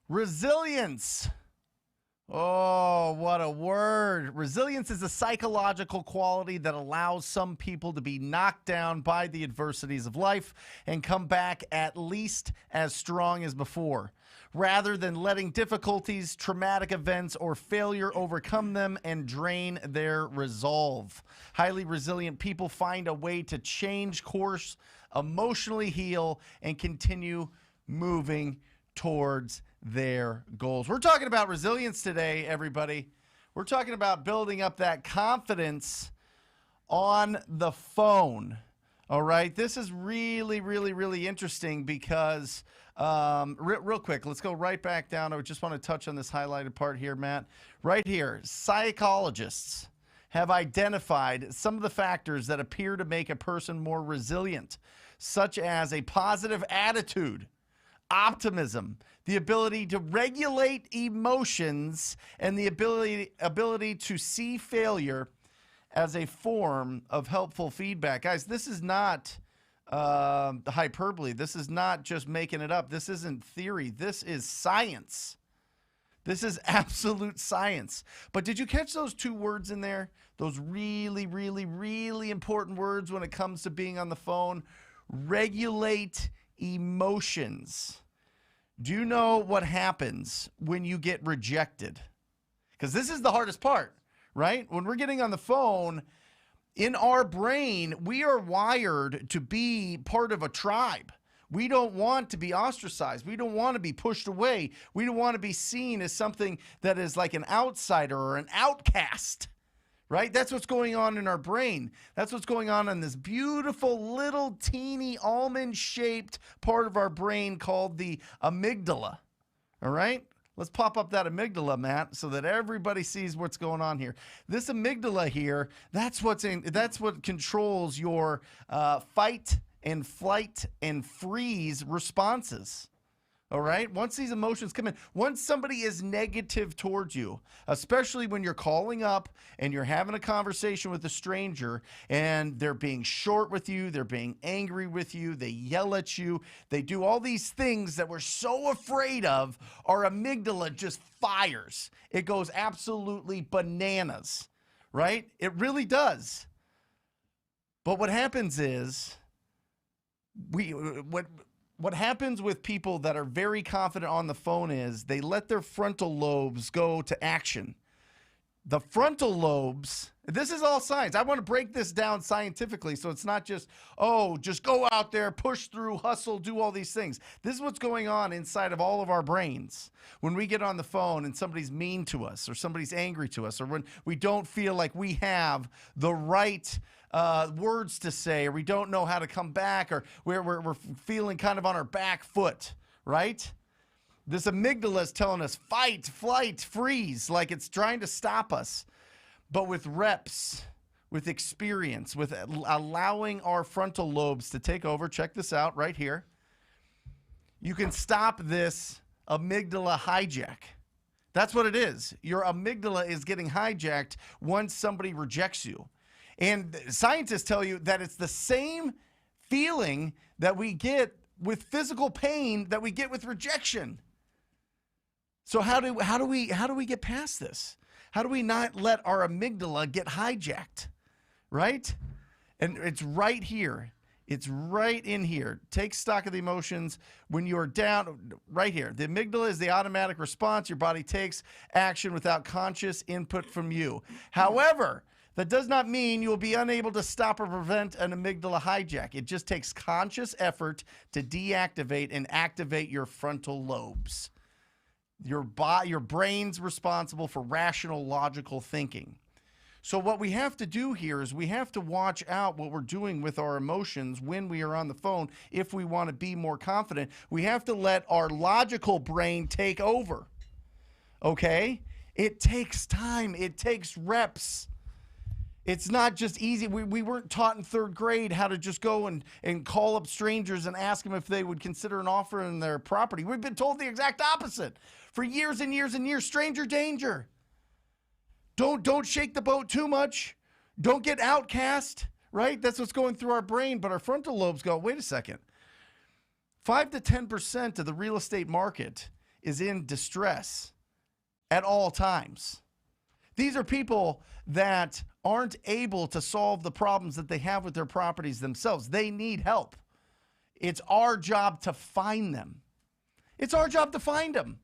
Resilience. Oh, what a word. Resilience is a psychological quality that allows some people to be knocked down by the adversities of life and come back at least as strong as before, rather than letting difficulties, traumatic events, or failure overcome them and drain their resolve. Highly resilient people find a way to change course, emotionally heal, and continue moving towards their goals. We're talking about resilience today, everybody. We're talking about building up that confidence on the phone. All right. This is really, really, really interesting because real quick, let's go right back down. I just want to touch on this highlighted part here, Matt. Right here, psychologists have identified some of the factors that appear to make a person more resilient, such as a positive attitude, optimism, the ability to regulate emotions, and the ability to see failure as a form of helpful feedback. Guys, this is not hyperbole. This is not just making it up. This isn't theory. This is science. This is absolute science. But did you catch those two words in there? Those really, really, really important words when it comes to being on the phone. Regulate emotions. Do you know what happens when you get rejected? Because this is the hardest part, right? When we're getting on the phone, in our brain, we are wired to be part of a tribe. We don't want to be ostracized. We don't want to be pushed away. We don't want to be seen as something that is like an outsider or an outcast. Right? That's what's going on in our brain. That's what's going on in this beautiful little teeny almond-shaped part of our brain called the amygdala. All right? Let's pop up that amygdala, Matt, so that everybody sees what's going on here. This amygdala here, that's what controls your fight and flight and freeze responses. All right. Once these emotions come in, once somebody is negative towards you, especially when you're calling up and you're having a conversation with a stranger and they're being short with you, they're being angry with you, they yell at you, they do all these things that we're so afraid of, our amygdala just fires. It goes absolutely bananas, right? It really does. But what happens is what happens with people that are very confident on the phone is they let their frontal lobes go to action. The frontal lobes, this is all science. I want to break this down scientifically so it's not just, oh, just go out there, push through, hustle, do all these things. This is what's going on inside of all of our brains when we get on the phone and somebody's mean to us or somebody's angry to us or when we don't feel like we have the right words to say, or we don't know how to come back, or we're feeling kind of on our back foot, right? This amygdala is telling us fight, flight, freeze, like it's trying to stop us. But with reps, with experience, with allowing our frontal lobes to take over, check this out right here, you can stop this amygdala hijack. That's what it is. Your amygdala is getting hijacked once somebody rejects you. And scientists tell you that it's the same feeling that we get with physical pain that we get with rejection. So how do we get past this? How do we not let our amygdala get hijacked? Right? And it's right here. It's right in here. Take stock of the emotions when you're down, right here. The amygdala is the automatic response. Your body takes action without conscious input from you. However, that does not mean you will be unable to stop or prevent an amygdala hijack. It just takes conscious effort to deactivate and activate your frontal lobes. Your brain's responsible for rational, logical thinking. So what we have to do here is we have to watch out what we're doing with our emotions when we are on the phone. If we want to be more confident, we have to let our logical brain take over. Okay? It takes time. It takes reps. It's not just easy. We weren't taught in third grade how to just go and call up strangers and ask them if they would consider an offer in their property. We've been told the exact opposite for years and years and years. Stranger danger. Don't shake the boat too much. Don't get outcast, right? That's what's going through our brain. But our frontal lobes go, wait a second. 5 to 10% of the real estate market is in distress at all times. These are people that aren't able to solve the problems that they have with their properties themselves. They need help. It's our job to find them. It's our job to find them.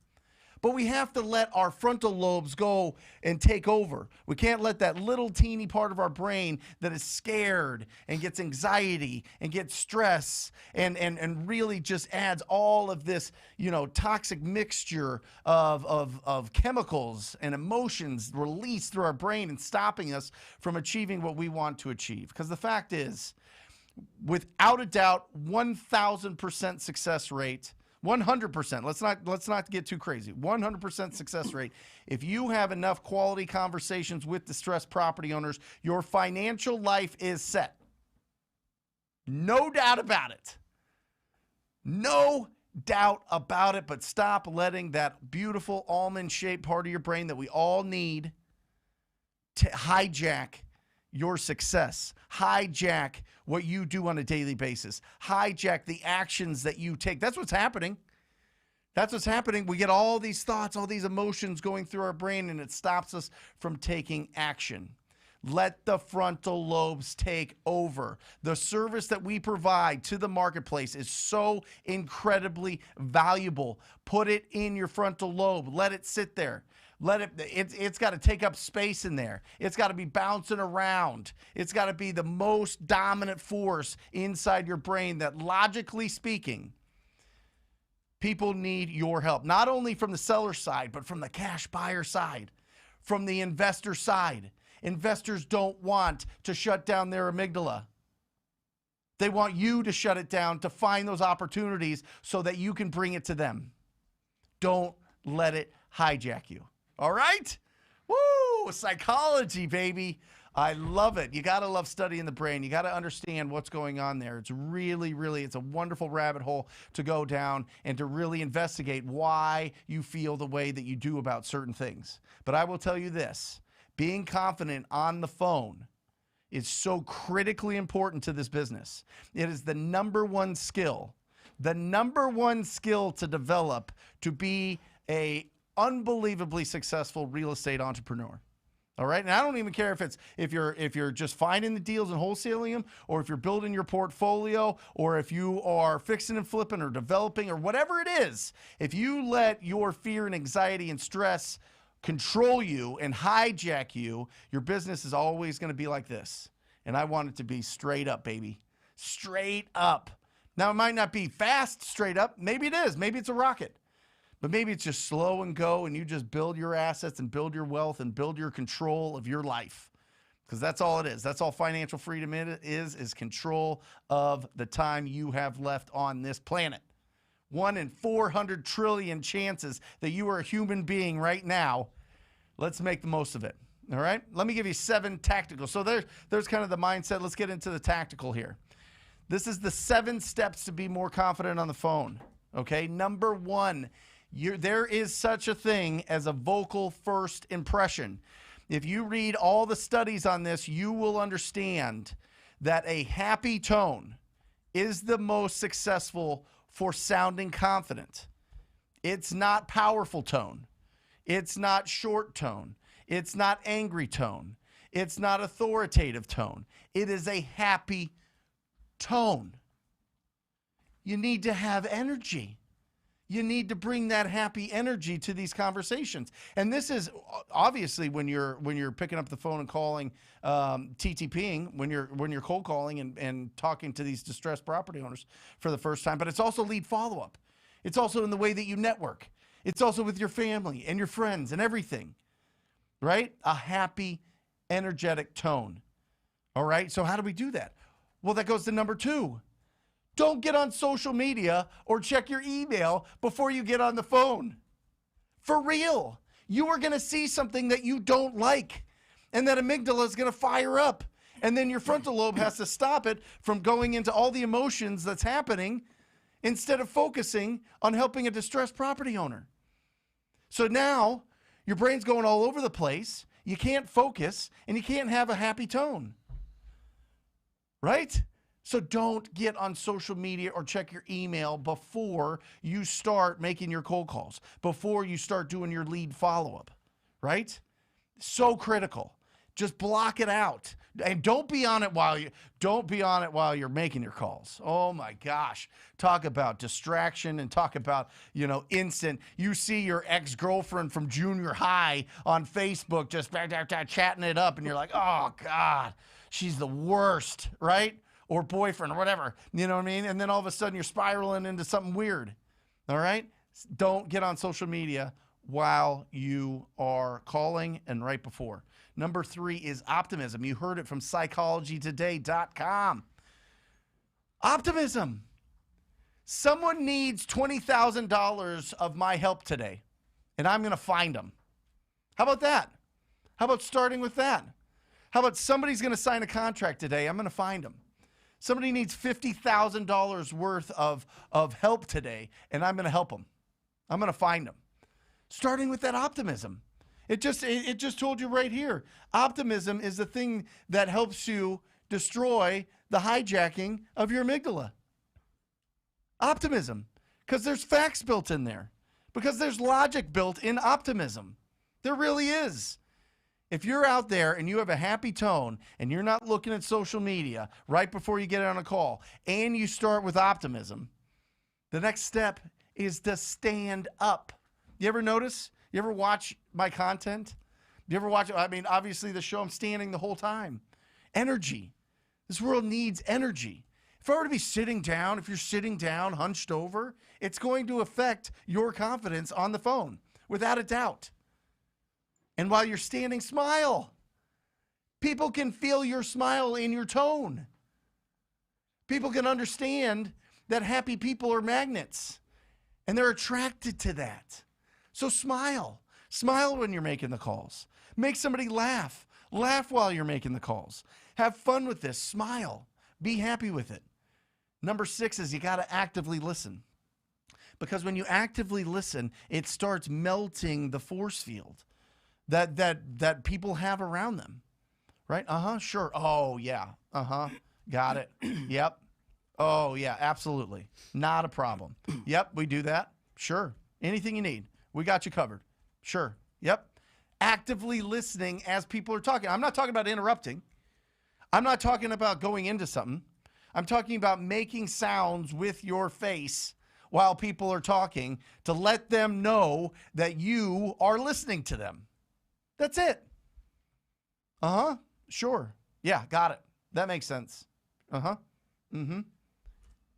But we have to let our frontal lobes go and take over. We can't let that little teeny part of our brain that is scared and gets anxiety and gets stress and really just adds all of this, toxic mixture of chemicals and emotions released through our brain and stopping us from achieving what we want to achieve. Because the fact is, without a doubt, 1,000% success rate, 100%. Let's not get too crazy. 100% success rate. If you have enough quality conversations with distressed property owners, your financial life is set. No doubt about it. No doubt about it. But stop letting that beautiful almond-shaped part of your brain that we all need to hijack your success, hijack what you do on a daily basis, hijack the actions that you take. That's what's happening. That's what's happening. We get all these thoughts, all these emotions going through our brain, and it stops us from taking action. Let the frontal lobes take over. The service that we provide to the marketplace is so incredibly valuable. Put it in your frontal lobe. Let it sit there. It's got to take up space in there. It's got to be bouncing around. It's got to be the most dominant force inside your brain that, logically speaking, people need your help. Not only from the seller side, but from the cash buyer side, from the investor side. Investors don't want to shut down their amygdala. They want you to shut it down to find those opportunities so that you can bring it to them. Don't let it hijack you. All right? Woo! Psychology, baby. I love it. You got to love studying the brain. You got to understand what's going on there. It's really, really, it's a wonderful rabbit hole to go down and to really investigate why you feel the way that you do about certain things. But I will tell you this, being confident on the phone is so critically important to this business. It is the number one skill to develop to be a unbelievably successful real estate entrepreneur. All right. And I don't even care if you're just finding the deals and wholesaling them, or if you're building your portfolio, or if you are fixing and flipping or developing or whatever it is. If you let your fear and anxiety and stress control you and hijack you, your business is always going to be like this. And I want it to be straight up, baby. Straight up. Now, it might not be fast straight up. Maybe it is. Maybe it's a rocket. But maybe it's just slow and go, and you just build your assets and build your wealth and build your control of your life. Because that's all it is. That's all financial freedom is control of the time you have left on this planet. 1 in 400 trillion chances that you are a human being right now. Let's make the most of it. All right? Let me give you 7 tactical. So there's kind of the mindset. Let's get into the tactical here. This is the 7 steps to be more confident on the phone. Okay? Number 1. There is such a thing as a vocal first impression. If you read all the studies on this, you will understand that a happy tone is the most successful for sounding confident. It's not powerful tone. It's not short tone. It's not angry tone. It's not authoritative tone. It is a happy tone. You need to have energy. You need to bring that happy energy to these conversations. And this is obviously when you're picking up the phone and calling, TTPing, when you're cold calling and talking to these distressed property owners for the first time. But it's also lead follow-up. It's also in the way that you network. It's also with your family and your friends and everything, right? A happy, energetic tone. All right. So how do we do that? Well, that goes to number 2. Don't get on social media or check your email before you get on the phone. For real. You are going to see something that you don't like, and that amygdala is going to fire up. And then your frontal lobe has to stop it from going into all the emotions that's happening instead of focusing on helping a distressed property owner. So now your brain's going all over the place. You can't focus, and you can't have a happy tone. Right? So don't get on social media or check your email before you start making your cold calls, before you start doing your lead follow-up, right? So critical. Just block it out. And don't be on it while you're making your calls. Oh my gosh. Talk about distraction and talk about, instant. You see your ex-girlfriend from junior high on Facebook just chatting it up and you're like, "Oh God, she's the worst," right? Or boyfriend or whatever. You know what I mean? And then all of a sudden you're spiraling into something weird. All right? Don't get on social media while you are calling and right before. Number 3 is optimism. You heard it from psychologytoday.com. Optimism. Someone needs $20,000 of my help today, and I'm going to find them. How about that? How about starting with that? How about somebody's going to sign a contract today? I'm going to find them. Somebody needs $50,000 worth of help today, and I'm going to help them. I'm going to find them. Starting with that optimism. It just told you right here. Optimism is the thing that helps you destroy the hijacking of your amygdala. Optimism. Because there's facts built in there. Because there's logic built in optimism. There really is. If you're out there and you have a happy tone and you're not looking at social media right before you get on a call and you start with optimism, the next step is to stand up. You ever notice? You ever watch my content? You ever watch, obviously the show, I'm standing the whole time. Energy. This world needs energy. If I were to be sitting down, if you're sitting down, hunched over, it's going to affect your confidence on the phone, without a doubt. And while you're standing, smile. People can feel your smile in your tone. People can understand that happy people are magnets, and they're attracted to that. So smile. Smile when you're making the calls. Make somebody laugh. Laugh while you're making the calls. Have fun with this. Smile. Be happy with it. Number 6 is you got to actively listen. Because when you actively listen, it starts melting the force field that people have around them. Right? Sure. Oh, yeah. Got it. Yep. Oh, yeah, absolutely. Not a problem. Yep, we do that. Sure. Anything you need. We got you covered. Sure. Yep. Actively listening as people are talking. I'm not talking about interrupting. I'm not talking about going into something. I'm talking about making sounds with your face while people are talking to let them know that you are listening to them. That's it. Sure. Yeah, got it. That makes sense.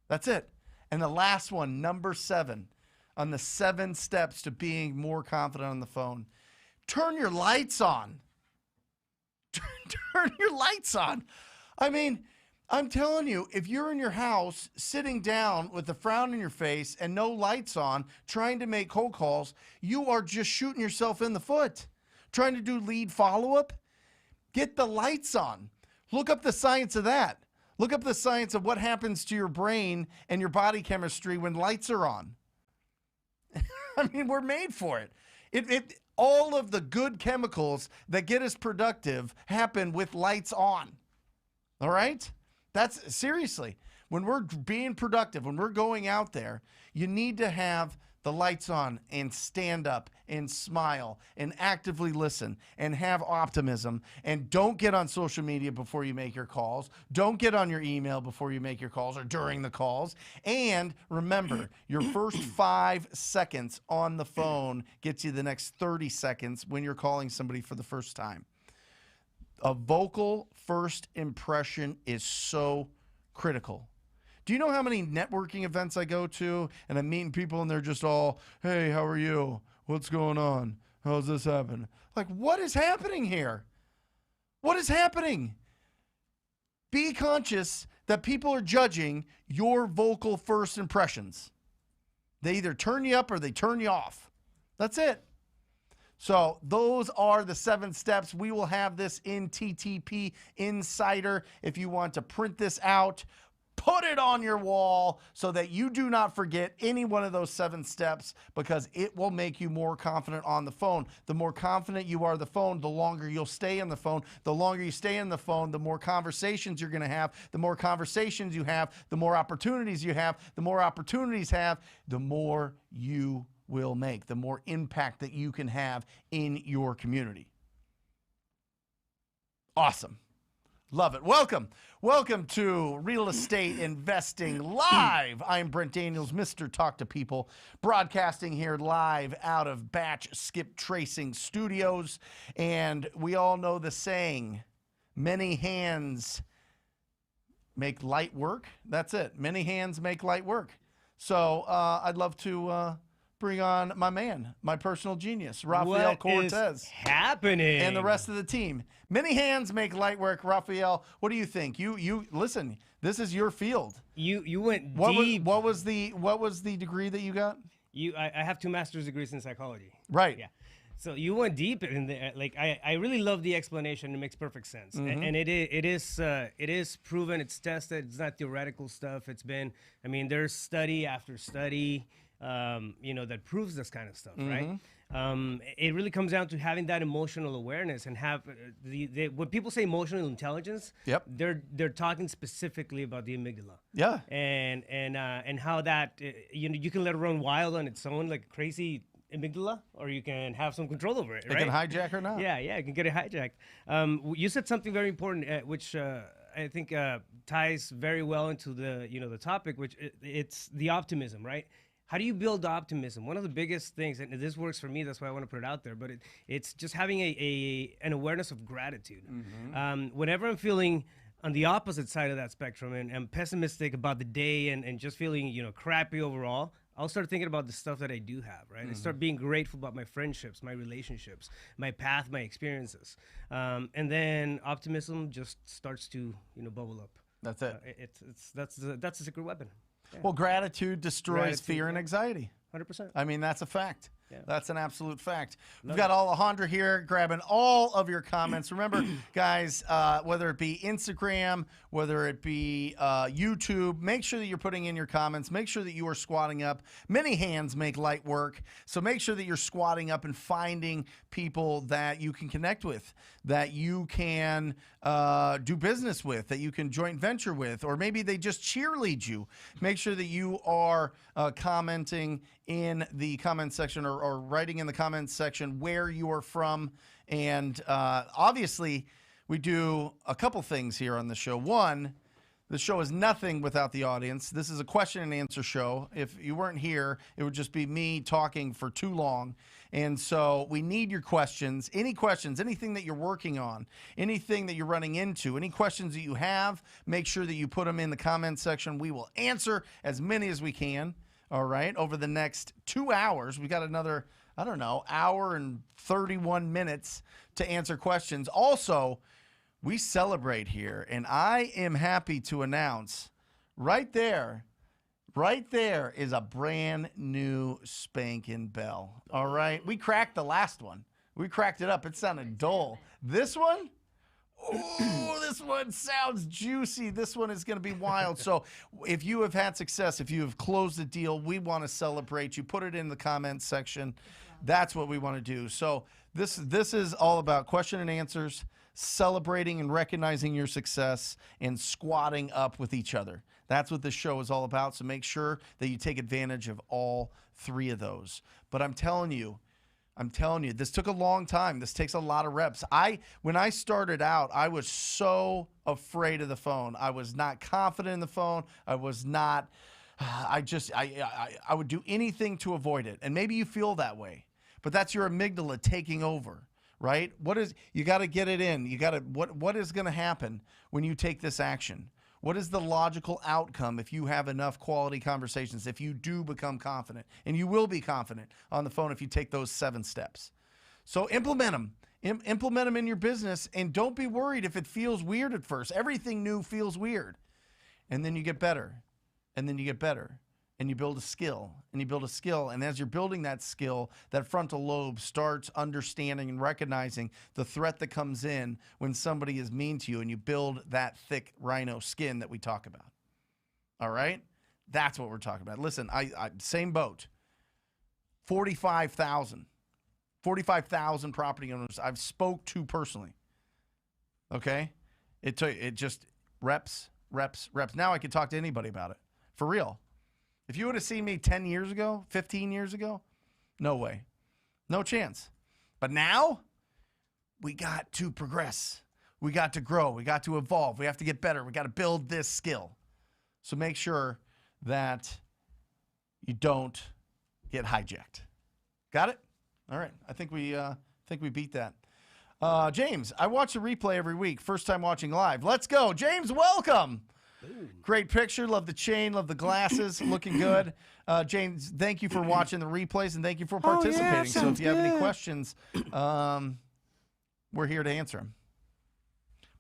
That's it. And the last one, number 7, on the 7 steps to being more confident on the phone. Turn your lights on. Turn your lights on. I mean, I'm telling you, if you're in your house sitting down with a frown on your face and no lights on, trying to make cold calls, you are just shooting yourself in the foot. Trying to do lead follow-up, get the lights on. Look up the science of that. Look up the science of what happens to your brain and your body chemistry when lights are on. I mean, we're made for it. All of the good chemicals that get us productive happen with lights on. All right? That's seriously. When we're being productive, when we're going out there, you need to have the lights on and stand up and smile and actively listen and have optimism. And don't get on social media before you make your calls. Don't get on your email before you make your calls or during the calls. And remember, your first 5 seconds on the phone gets you the next 30 seconds when you're calling somebody for the first time. A vocal first impression is so critical. Do you know how many networking events I go to and I'm meeting people and they're just all, "Hey, how are you? What's going on? How's this happen?" Like, what is happening here? What is happening? Be conscious that people are judging your vocal first impressions. They either turn you up or they turn you off. That's it. So those are the 7 steps. We will have this in TTP Insider if you want to print this out. Put it on your wall so that you do not forget any one of those 7 steps, because it will make you more confident on the phone. The more confident you are on the phone, the longer you'll stay on the phone. The longer you stay on the phone, the more conversations you're going to have. The more conversations you have, the more opportunities you have. The more opportunities have, the more you will make, the more impact that you can have in your community. Awesome. Love it. Welcome. Welcome to Real Estate Investing Live. I'm Brent Daniels, Mr. Talk to People, broadcasting here live out of Batch Skip Tracing Studios. And we all know the saying, many hands make light work. That's it. Many hands make light work. So I'd love to bring on my man, my personal genius, Rafael Cortez. What is happening? And the rest of the team. Many hands make light work. Rafael, what do you think? You listen, this is your field. You went deep. deep. What was the degree that you got? I have 2 master's degrees in psychology. Right. Yeah. So you went deep in there. Like I really love the explanation. It makes perfect sense. And it is proven. It's tested. It's not theoretical stuff. It's been. I mean, there's study after study. That proves this kind of stuff, right? It really comes down to having that emotional awareness and have when people say emotional intelligence, they're talking specifically about the amygdala. Yeah. And how that you can let it run wild on its own like a crazy amygdala, or you can have some control over it. It can hijack or not. Yeah, you can get it hijacked. You said something very important, which I think ties very well into the topic, which it's the optimism, right? How do you build optimism? One of the biggest things, and this works for me, that's why I want to put it out there, but it's just having an awareness of gratitude. Whenever I'm feeling on the opposite side of that spectrum and I'm pessimistic about the day and just feeling, crappy overall, I'll start thinking about the stuff that I do have, right? I start being grateful about my friendships, my relationships, my path, my experiences. And then optimism just starts to, bubble up. That's it. That's a secret weapon. Yeah. Well, gratitude destroys fear and anxiety. 100%. I mean, that's a fact. Yeah. That's an absolute fact. We've got Alejandra here grabbing all of your comments. Remember, guys, whether it be Instagram, whether it be YouTube, make sure that you're putting in your comments. Make sure that you are squatting up. Many hands make light work. So make sure that you're squatting up and finding people that you can connect with, that you can do business with, that you can joint venture with, or maybe they just cheerlead you. Make sure that you are commenting in the comment section or writing in the comments section where you are from. And obviously, we do a couple things here on the show. One, the show is nothing without the audience. This is a question and answer show. If you weren't here, it would just be me talking for too long. And so we need your questions. Any questions, anything that you're working on, anything that you're running into, any questions that you have, make sure that you put them in the comment section. We will answer as many as we can. All right, over the next 2 hours, we got another, hour and 31 minutes to answer questions. Also, we celebrate here, and I am happy to announce right there is a brand new spanking bell. All right, we cracked the last one. We cracked it up. It sounded dull. This one? Oh, this one sounds juicy. This one is going to be wild. So if you have had success, if you have closed the deal, we want to celebrate you. Put it in the comments section. That's what we want to do. So this is all about question and answers, celebrating and recognizing your success, and squatting up with each other. That's what this show is all about. So make sure that you take advantage of all 3 of those. But I'm telling you, this took a long time. This takes a lot of reps. When I started out, I was so afraid of the phone. I was not confident in the phone. I was not, I would do anything to avoid it. And maybe you feel that way, but that's your amygdala taking over, right? You got to get it in. What is going to happen when you take this action? What is the logical outcome if you have enough quality conversations, if you do become confident? And you will be confident on the phone if you take those 7 steps. So implement them. Implement them in your business, and don't be worried if it feels weird at first. Everything new feels weird. And then you get better. And then you get better. And you build a skill, and you build a skill. And as you're building that skill, that frontal lobe starts understanding and recognizing the threat that comes in when somebody is mean to you, and you build that thick rhino skin that we talk about. All right? That's what we're talking about. Listen, I same boat. 45,000 property owners I've spoke to personally. Okay? It just reps. Now I can talk to anybody about it. For real. If you would have seen me 10 years ago, 15 years ago, no way. No chance. But now, we got to progress. We got to grow. We got to evolve. We have to get better. We got to build this skill. So make sure that you don't get hijacked. Got it? All right. I think we beat that. James, I watch the replay every week. First time watching live. Let's go. James, welcome. Ooh. Great picture. Love the chain. Love the glasses. Looking good. James, thank you for watching the replays, and thank you for participating. So if you have any questions, we're here to answer them.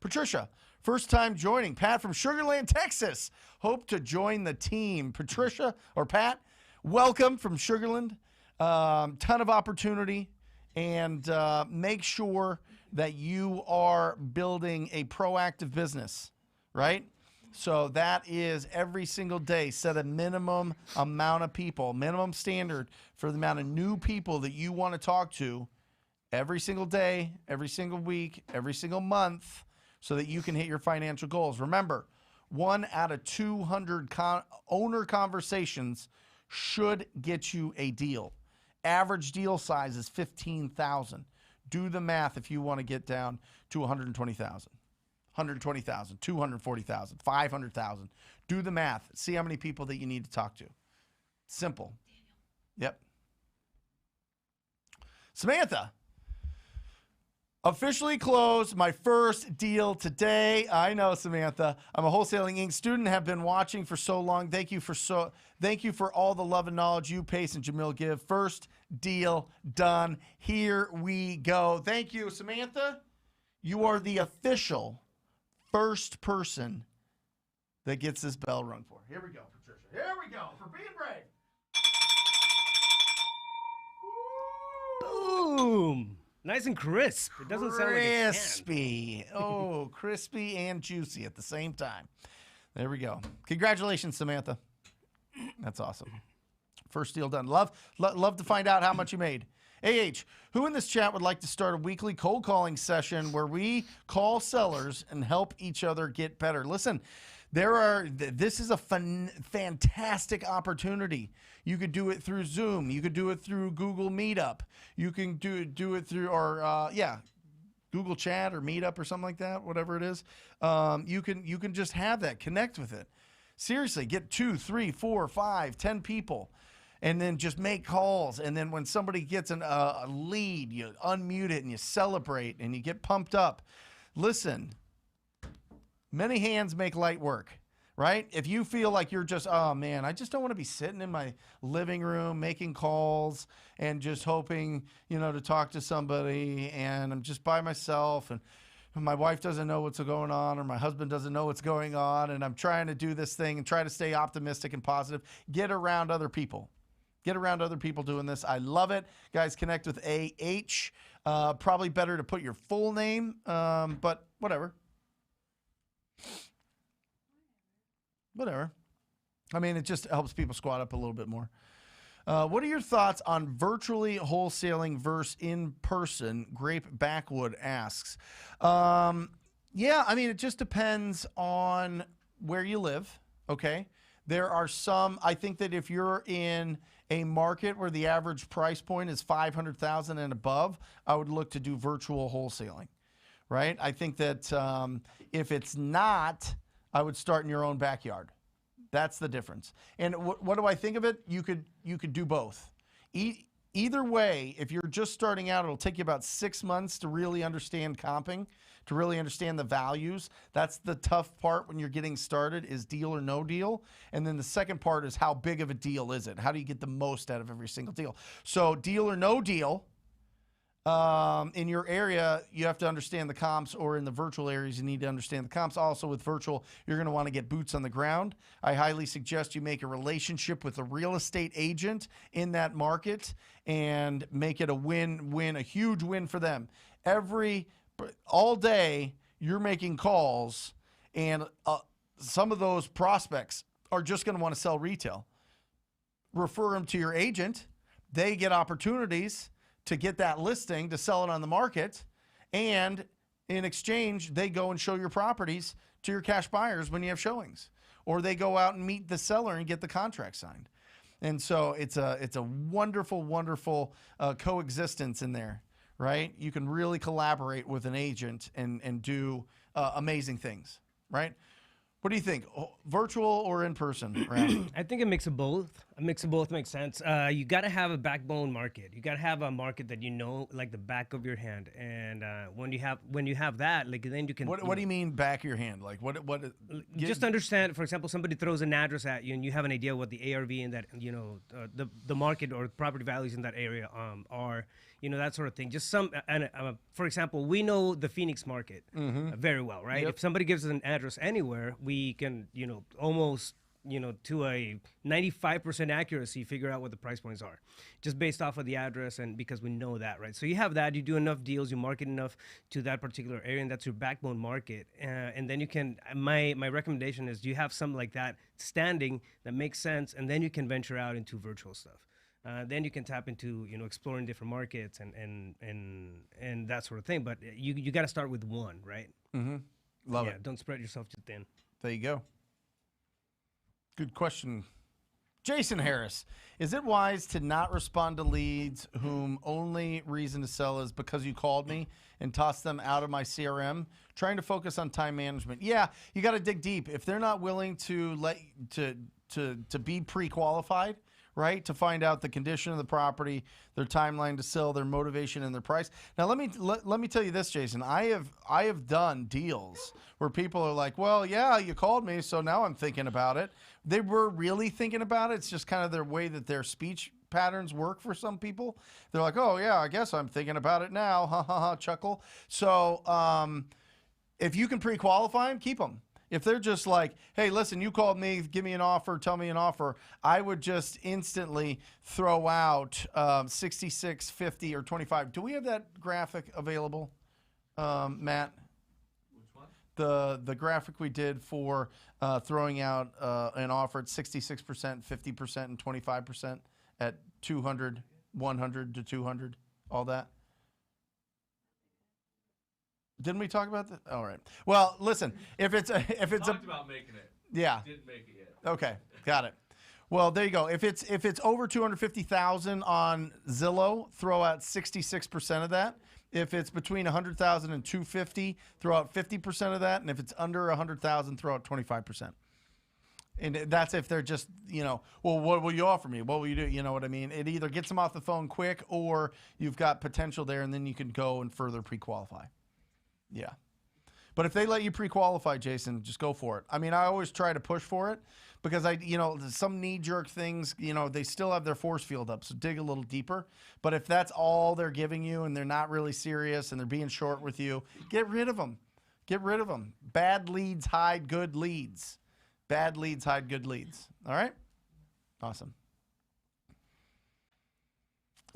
Patricia, first time joining. Pat from Sugar Land, Texas. Hope to join the team. Patricia, or Pat, welcome from Sugar Land. Ton of opportunity. And make sure that you are building a proactive business, right? So that is every single day, set a minimum amount of people, minimum standard for the amount of new people that you want to talk to every single day, every single week, every single month, so that you can hit your financial goals. Remember, 1 out of 200 owner conversations should get you a deal. Average deal size is $15,000. Do the math if you want to get down to $120,000. 120,000, 240,000, 500,000. Do the math. See how many people that you need to talk to. Simple. Yep. Samantha, officially closed my first deal today. I know, Samantha. I'm a Wholesaling Inc. student. Have been watching for so long. Thank you for all the love and knowledge you, Pace, and Jamil give. First deal done. Here we go. Thank you, Samantha. You are the official first person that gets this bell rung for. Here we go, Patricia. Here we go for being brave. Boom. Nice and crisp. It doesn't sound like a crispy. Oh, crispy and juicy at the same time. There we go. Congratulations, Samantha. That's awesome. First deal done. Love to find out how much you made. Who in this chat would like to start a weekly cold calling session where we call sellers and help each other get better? Listen, this is a fantastic opportunity. You could do it through Zoom. You could do it through Google Meetup. You can do it through Google Chat or Meetup or something like that, whatever it is. You can just have that. Connect with it. Seriously, get 2, 3, 4, 5, 10 people. And then just make calls. And then when somebody gets a lead, you unmute it and you celebrate and you get pumped up. Listen, many hands make light work, right? If you feel like you're just, oh man, I just don't want to be sitting in my living room making calls and just hoping, to talk to somebody, and I'm just by myself and my wife doesn't know what's going on, or my husband doesn't know what's going on, and I'm trying to do this thing and try to stay optimistic and positive. Get around other people. Get around other people doing this. I love it. Guys, connect with AH. Probably better to put your full name, but whatever. Whatever. I mean, it just helps people squat up a little bit more. What are your thoughts on virtually wholesaling versus in-person? Grape Backwood asks. Yeah, I mean, it just depends on where you live, okay? There are some, I think that if you're in a market where the average price point is $500,000 and above, I would look to do virtual wholesaling, right? I think that if it's not, I would start in your own backyard. That's the difference. And what do I think of it? You could do both. Either way, if you're just starting out, it'll take you about 6 months to really understand comping, to really understand the values. That's the tough part when you're getting started, is deal or no deal. And then the second part is, how big of a deal is it? How do you get the most out of every single deal? So deal or no deal, in your area, you have to understand the comps, or in the virtual areas, you need to understand the comps. Also with virtual, you're going to want to get boots on the ground. I highly suggest you make a relationship with a real estate agent in that market and make it a win-win, a huge win for them. All day, you're making calls, and some of those prospects are just going to want to sell retail. Refer them to your agent. They get opportunities to get that listing, to sell it on the market. And in exchange, they go and show your properties to your cash buyers when you have showings. Or they go out and meet the seller and get the contract signed. And so it's a wonderful, wonderful coexistence in there, right? You can really collaborate with an agent and do amazing things, right? What do you think? Virtual or in person? I think a mix of both. A mix of both makes sense. You got to have a backbone market. You got to have a market that you know like the back of your hand. And when you have that, like then you can. What do you mean back of your hand? Like what? Just understand. For example, somebody throws an address at you, and you have an idea what the ARV in that the market or property values in that area are. That sort of thing. Just for example, we know the Phoenix market very well, right? Yep. If somebody gives us an address anywhere, we can, almost, to a 95% accuracy, figure out what the price points are, just based off of the address and because we know that, right? So you have that, you do enough deals, you market enough to that particular area, and that's your backbone market. And then you can, my recommendation is you have something like that standing that makes sense, and then you can venture out into virtual stuff. Then you can tap into exploring different markets and that sort of thing. But you got to start with one, right? Love it. Don't spread yourself too thin. There you go. Good question. Jason Harris, is it wise to not respond to leads whom only reason to sell is because you called me and toss them out of my CRM? Trying to focus on time management. Yeah, you got to dig deep. If they're not willing to to be pre-qualified, right, to find out the condition of the property, their timeline to sell, their motivation, and their price. Now, let me tell you this, Jason. I have done deals where people are like, well, yeah, you called me, so now I'm thinking about it. They were really thinking about it. It's just kind of their way that their speech patterns work for some people. They're like, oh, yeah, I guess I'm thinking about it now. Ha, ha, ha, chuckle. So if you can pre-qualify them, keep them. If they're just like, hey, listen, you called me, give me an offer, tell me an offer, I would just instantly throw out 66, 50, or 25. Do we have that graphic available, Matt? Which one? The graphic we did for throwing out an offer at 66%, 50%, and 25% at 200, 100 to 200, all that. Didn't we talk about that? All right. Well, listen, if it's talked about making it. Yeah. Didn't make it yet. Okay, got it. Well, there you go. If it's over 250,000 on Zillow, throw out 66% of that. If it's between 100,000 and 250, throw out 50% of that. And if it's under 100,000, throw out 25%. And that's if they're just, well, what will you offer me? What will you do? You know what I mean? It either gets them off the phone quick or you've got potential there, and then you can go and further pre-qualify. Yeah. But if they let you pre-qualify, Jason, just go for it. I mean, I always try to push for it because some knee-jerk things, they still have their force field up, so dig a little deeper. But if that's all they're giving you and they're not really serious and they're being short with you, get rid of them. Get rid of them. Bad leads hide good leads. Bad leads hide good leads. All right? Awesome.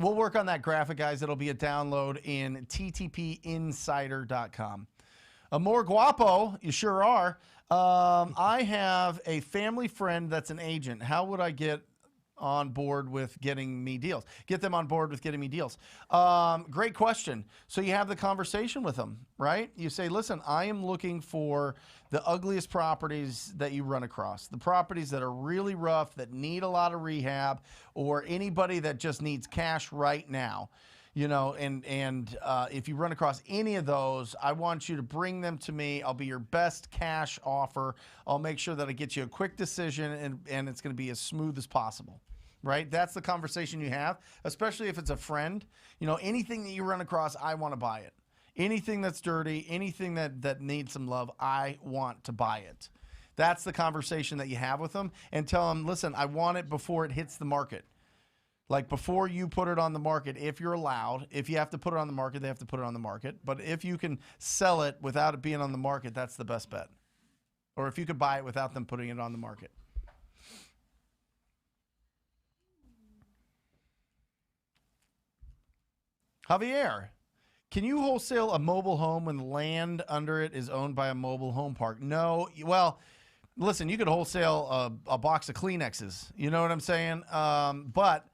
We'll work on that graphic, guys. It'll be a download in ttpinsider.com. More guapo, you sure are. I have a family friend that's an agent. How would I get on board with getting me deals? Get them on board with getting me deals. Great question. So you have the conversation with them, right? You say, listen, I am looking for the ugliest properties that you run across, the properties that are really rough, that need a lot of rehab, or anybody that just needs cash right now. If you run across any of those, I want you to bring them to me. I'll be your best cash offer. I'll make sure that I get you a quick decision, and it's going to be as smooth as possible, right? That's the conversation you have, especially if it's a friend. Anything that you run across, I want to buy it. Anything that's dirty, anything that needs some love, I want to buy it. That's the conversation that you have with them, and tell them, listen, I want it before it hits the market. Like before you put it on the market, if you're allowed. If you have to put it on the market, they have to put it on the market. But if you can sell it without it being on the market, that's the best bet. Or if you could buy it without them putting it on the market. Javier, can you wholesale a mobile home when the land under it is owned by a mobile home park? No. Well, listen, you could wholesale a box of Kleenexes. You know what I'm saying? But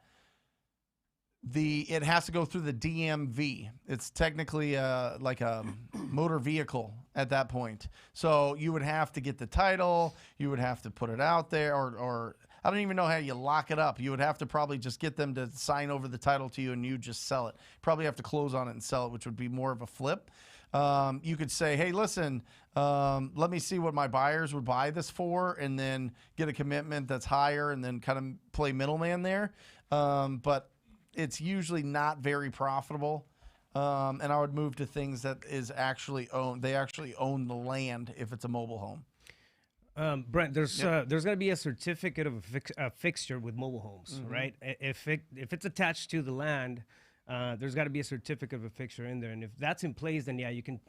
it has to go through the DMV. It's technically like a motor vehicle at that point. So you would have to get the title. You would have to put it out there, or I don't even know how you lock it up. You would have to probably just get them to sign over the title to you, and you just sell it. Probably have to close on it and sell it, which would be more of a flip. You could say, hey, listen, let me see what my buyers would buy this for, and then get a commitment that's higher, and then kind of play middleman there. But it's usually not very profitable. And I would move to things that is actually owned. They actually own the land if it's a mobile home. Brent, there's going to be a certificate of a fixture with mobile homes, right? If it's attached to the land, there's got to be a certificate of a fixture in there, and if that's in place, then yeah, you can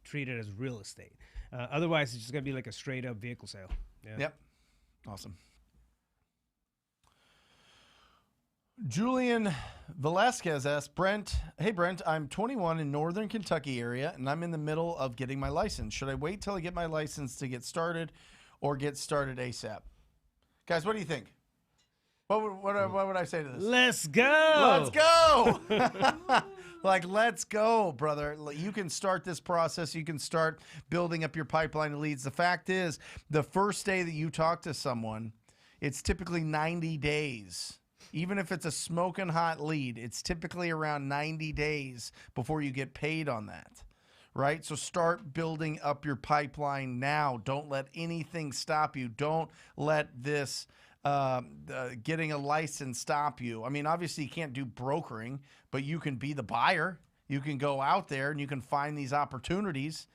treat it as real estate. Otherwise, it's just going to be like a straight up vehicle sale. Yeah. Yep. Awesome. Julian Velasquez asks, Brent, hey Brent, I'm 21 in Northern Kentucky area, and I'm in the middle of getting my license. Should I wait till I get my license to get started, or get started ASAP? Guys, what do you think? What would I say to this? Let's go. Let's go. Like, let's go, brother. You can start this process. You can start building up your pipeline of leads. The fact is, the first day that you talk to someone, it's typically 90 days. Even if it's a smoking hot lead, it's typically around 90 days before you get paid on that, right? So start building up your pipeline now. Don't let anything stop you. Don't let this getting a license stop you. I mean, obviously you can't do brokering, but you can be the buyer. You can go out there and you can find these opportunities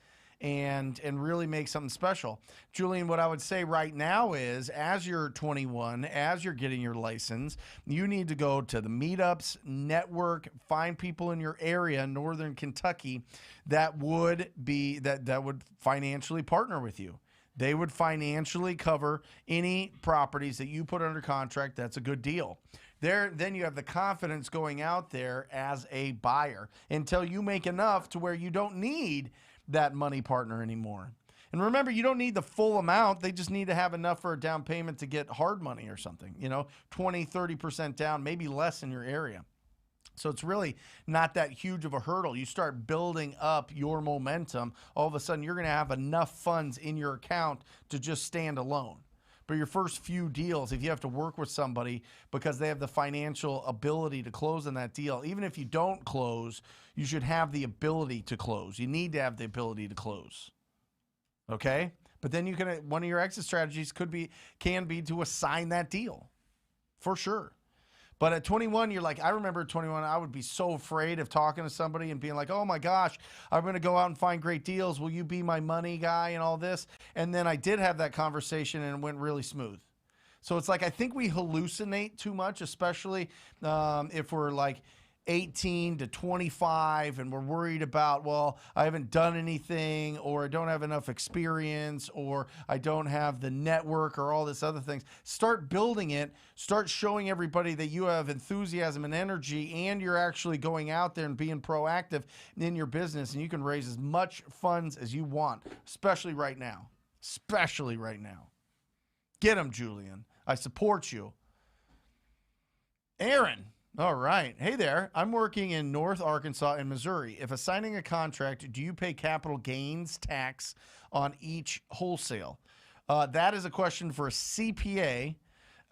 and really make something special. Julian, what I would say right now is, as you're 21, as you're getting your license, you need to go to the meetups, network, find people in your area, Northern Kentucky, that would financially partner with you. They would financially cover any properties that you put under contract. That's a good deal. Then you have the confidence going out there as a buyer until you make enough to where you don't need that money partner anymore. And remember, you don't need the full amount. They just need to have enough for a down payment to get hard money or something, 20, 30% down, maybe less in your area. So it's really not that huge of a hurdle. You start building up your momentum, all of a sudden you're going to have enough funds in your account to just stand alone. But your first few deals, if you have to work with somebody because they have the financial ability to close on that deal, even if you don't close, you should have the ability to close. You need to have the ability to close. Okay? But then one of your exit strategies can be to assign that deal. For sure. But at 21, you're like, I remember at 21, I would be so afraid of talking to somebody and being like, oh my gosh, I'm going to go out and find great deals. Will you be my money guy and all this? And then I did have that conversation and it went really smooth. So it's like, I think we hallucinate too much, especially if we're like 18 to 25 and we're worried about, well, I haven't done anything, or I don't have enough experience, or I don't have the network, or all this other things. Start building it. Start showing everybody that you have enthusiasm and energy, and you're actually going out there and being proactive in your business, and you can raise as much funds as you want, especially right now. Especially right now. Get them, Julian. I support you. Aaron. All right. Hey there. I'm working in North Arkansas and Missouri. If assigning a contract, do you pay capital gains tax on each wholesale? That is a question for a CPA.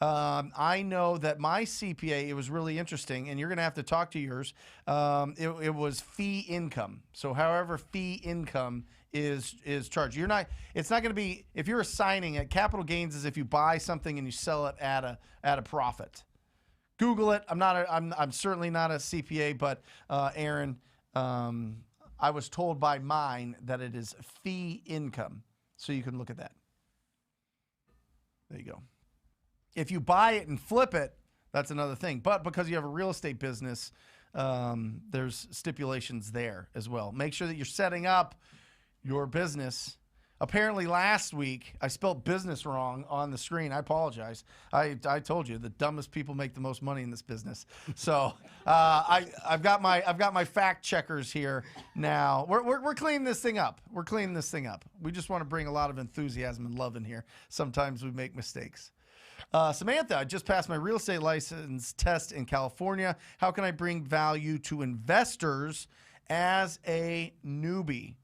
I know that my CPA, it was really interesting, and you're going to have to talk to yours. It was fee income. So however fee income is charged. It's not going to be, if you're assigning it, capital gains is if you buy something and you sell it at a profit. Google it. I'm certainly not a CPA, but Aaron, I was told by mine that it is fee income. So you can look at that. There you go. If you buy it and flip it, that's another thing. But because you have a real estate business, there's stipulations there as well. Make sure that you're setting up your business Apparently last week I spelled business wrong on the screen. I apologize. I told you the dumbest people make the most money in this business. So I've got my fact checkers here now. We're cleaning this thing up. We're cleaning this thing up. We just want to bring a lot of enthusiasm and love in here. Sometimes we make mistakes. Samantha, I just passed my real estate license test in California. How can I bring value to investors as a newbie?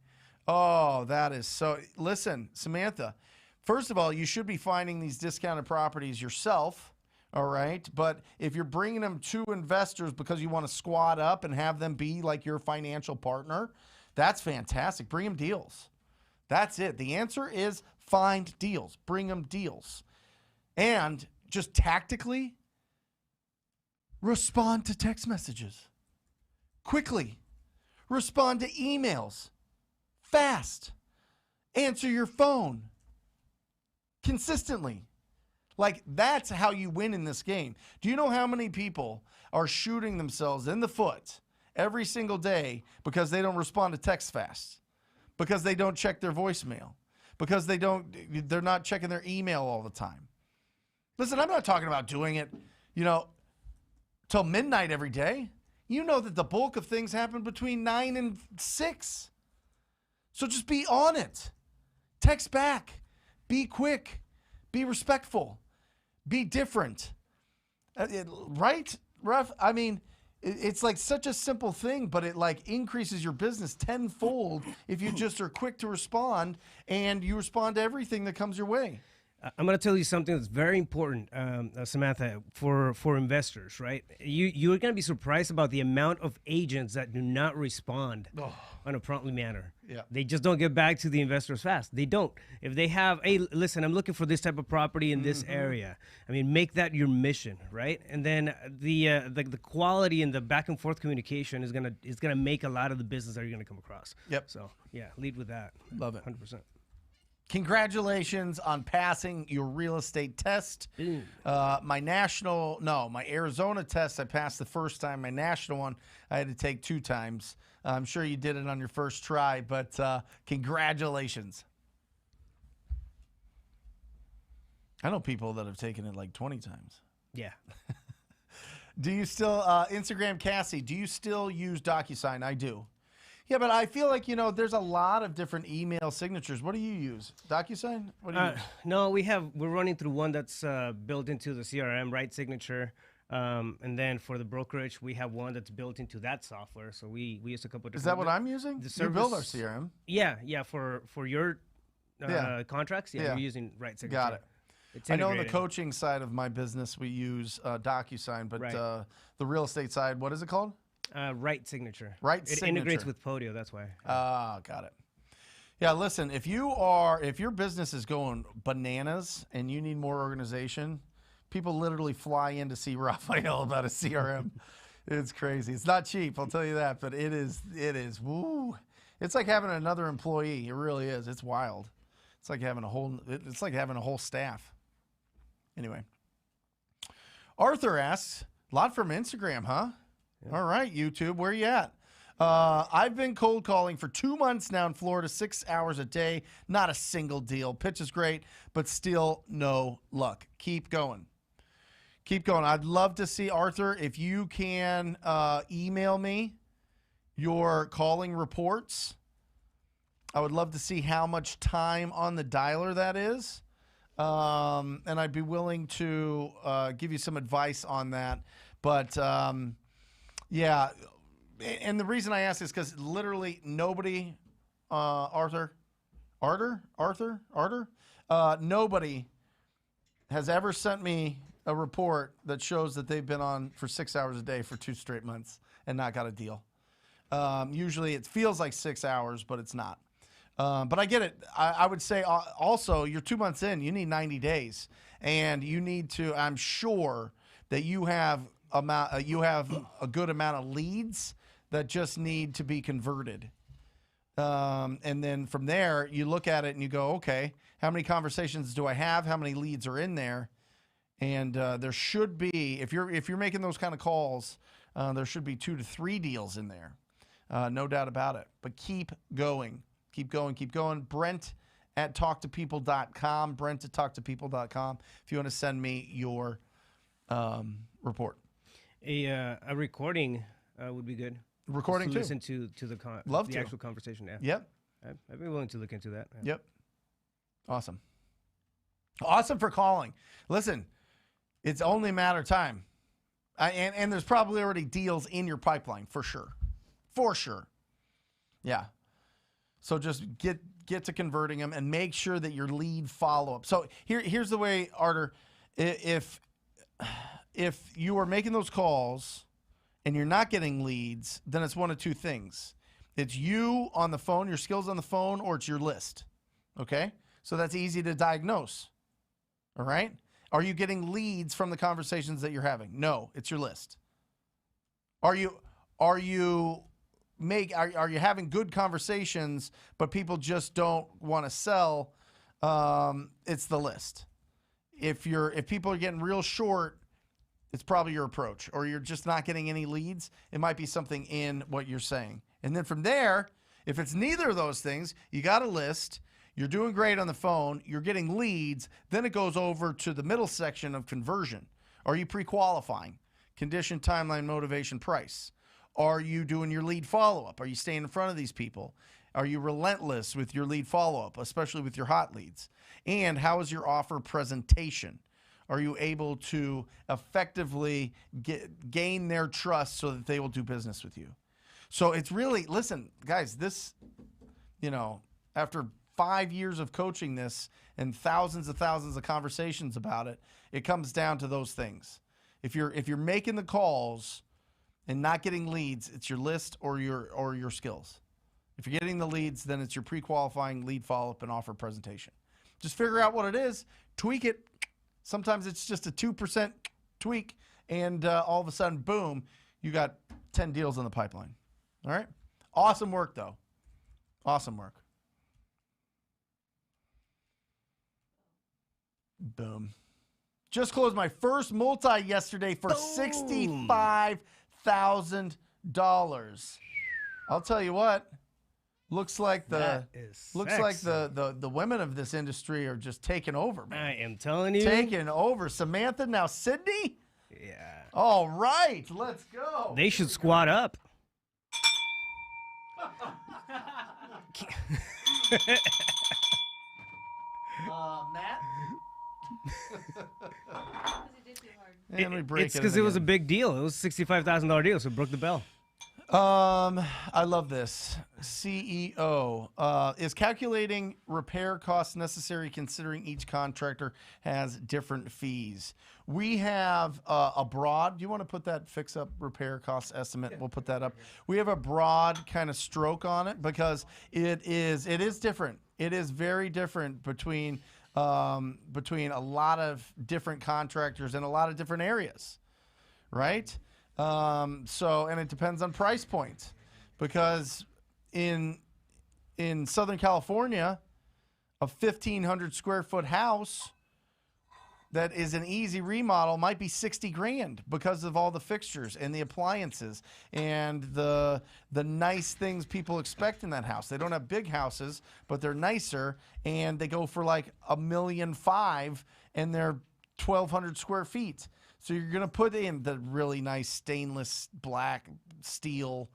Oh, that is so. Listen, Samantha, first of all, you should be finding these discounted properties yourself, all right? But if you're bringing them to investors because you want to squat up and have them be like your financial partner, that's fantastic. Bring them deals. That's it. The answer is find deals. Bring them deals. And just tactically respond to text messages quickly. Respond to emails fast. Answer your phone consistently. Like, that's how you win in this game. Do you know how many people are shooting themselves in the foot every single day because they don't respond to text fast, because they don't check their voicemail, because they're not checking their email all the time? Listen, I'm not talking about doing it, till midnight every day. You know that the bulk of things happen between 9 and 6. So just be on it. Text back. Be quick. Be respectful. Be different. Right, Ref? I mean, it's like such a simple thing, but it like increases your business tenfold if you just are quick to respond and you respond to everything that comes your way. I'm going to tell you something that's very important, Samantha, for investors, right? You're going to be surprised about the amount of agents that do not respond on a promptly manner. Yeah. They just don't get back to the investors fast. They don't. If they have, hey, listen, I'm looking for this type of property in this area. I mean, make that your mission, right? And then the quality and the back and forth communication is gonna make a lot of the business that you're gonna come across. Yep. So yeah, lead with that. Love it. 100%. Congratulations on passing your real estate test. My Arizona test, I passed the first time. My national one, I had to take 2 times. I'm sure you did it on your first try, but congratulations. I know people that have taken it like 20 times. Yeah. Do you still, Instagram Cassie, do you still use DocuSign? I do. Yeah, but I feel like, there's a lot of different email signatures. What do you use? DocuSign? What do you use? No, we're running through one that's built into the CRM, right signature. And then for the brokerage, we have one that's built into that software. So we use a couple of different. Is that what I'm using? You build our CRM. Yeah. For your contracts, we're using right signature. Got it. It's I know on the integrated. coaching side of my business, we use DocuSign, but Right. The real estate side, what is it called? Right signature. Right It signature. integrates with Podio. That's why. Got it. Yeah, listen, if your business is going bananas and you need more organization, people literally fly in to see Rafael about a CRM. It's crazy. It's not cheap, I'll tell you that, but it is. Woo. It's like having another employee. It really is. It's wild. It's like having a whole staff. Anyway. Arthur asks, a lot from Instagram, huh? Yeah. All right, YouTube, where you at? I've been cold calling for 2 months now in Florida, 6 hours a day. Not a single deal. Pitch is great, but still no luck. Keep going. Keep going. I'd love to see, Arthur, if you can email me your calling reports. I would love to see how much time on the dialer that is. And I'd be willing to give you some advice on that. But, yeah, and the reason I ask is because literally nobody, nobody has ever sent me a report that shows that they've been on for 6 hours a day for 2 straight months and not got a deal. Usually it feels like 6 hours, but it's not. But I get it. I would say also you're 2 months in, you need 90 days, and you need to, I'm sure that you have a good amount of leads that just need to be converted. And then from there, you look at it and you go, okay, how many conversations do I have? How many leads are in there? And there should be, if you're making those kind of calls, there should be 2 to 3 deals in there. No doubt about it. But keep going. Keep going. Keep going. Brent Brent@talktopeople.com, Brent@talktopeople.com, if you want to send me your report. A recording would be good. Recording Just to too. listen to the Love the to. actual conversation. Yeah. Yep. I'd be willing to look into that. Yeah. Yep. Awesome. Awesome for calling. Listen, it's only a matter of time. And there's probably already deals in your pipeline for sure. For sure. Yeah. So just get to converting them and make sure that your lead follow-up. So here's the way, Arter, if you are making those calls and you're not getting leads, then it's one of two things. It's you on the phone, your skills on the phone, or it's your list. Okay? So that's easy to diagnose. All right? Are you getting leads from the conversations that you're having? No, it's your list. Are you having good conversations, but people just don't want to sell? It's the list. If people are getting real short, it's probably your approach, or you're just not getting any leads. It might be something in what you're saying. And then from there, if it's neither of those things, you got a list, you're doing great on the phone, you're getting leads, then it goes over to the middle section of conversion. Are you pre-qualifying? Condition, timeline, motivation, price. Are you doing your lead follow-up? Are you staying in front of these people? Are you relentless with your lead follow-up, especially with your hot leads? And how is your offer presentation? Are you able to effectively gain their trust so that they will do business with you? So it's really, listen, guys, this, after 5 years of coaching this and thousands of conversations about it, it comes down to those things. If you're making the calls and not getting leads, it's your list or your skills. If you're getting the leads, then it's your pre-qualifying, lead follow-up, and offer presentation. Just figure out what it is, tweak it. Sometimes it's just a 2% tweak, and all of a sudden, boom, you got 10 deals in the pipeline. All right? Awesome work, though. Awesome work. Boom. Just closed my first multi yesterday for $65,000. I'll tell you what. Looks like the women of this industry are just taking over, man. I am telling you. Taking over. Samantha, now Sydney? Yeah. All right, let's go. They should squat up. Matt? It's because it was a big deal. It was a $65,000 deal, so it broke the bell. I love this. CEO is calculating repair costs necessary considering each contractor has different fees. We have a broad, do you want to put that fix up repair cost estimate? Yeah. We'll put that up. We have a broad kind of stroke on it because it is different. It is very different between a lot of different contractors in a lot of different areas, right? And it depends on price point, because in Southern California, a 1,500 square foot house that is an easy remodel might be $60,000 because of all the fixtures and the appliances and the nice things people expect in that house. They don't have big houses, but they're nicer, and they go for like $1.5 million, and they're 1,200 square feet. So you're going to put in the really nice stainless black steel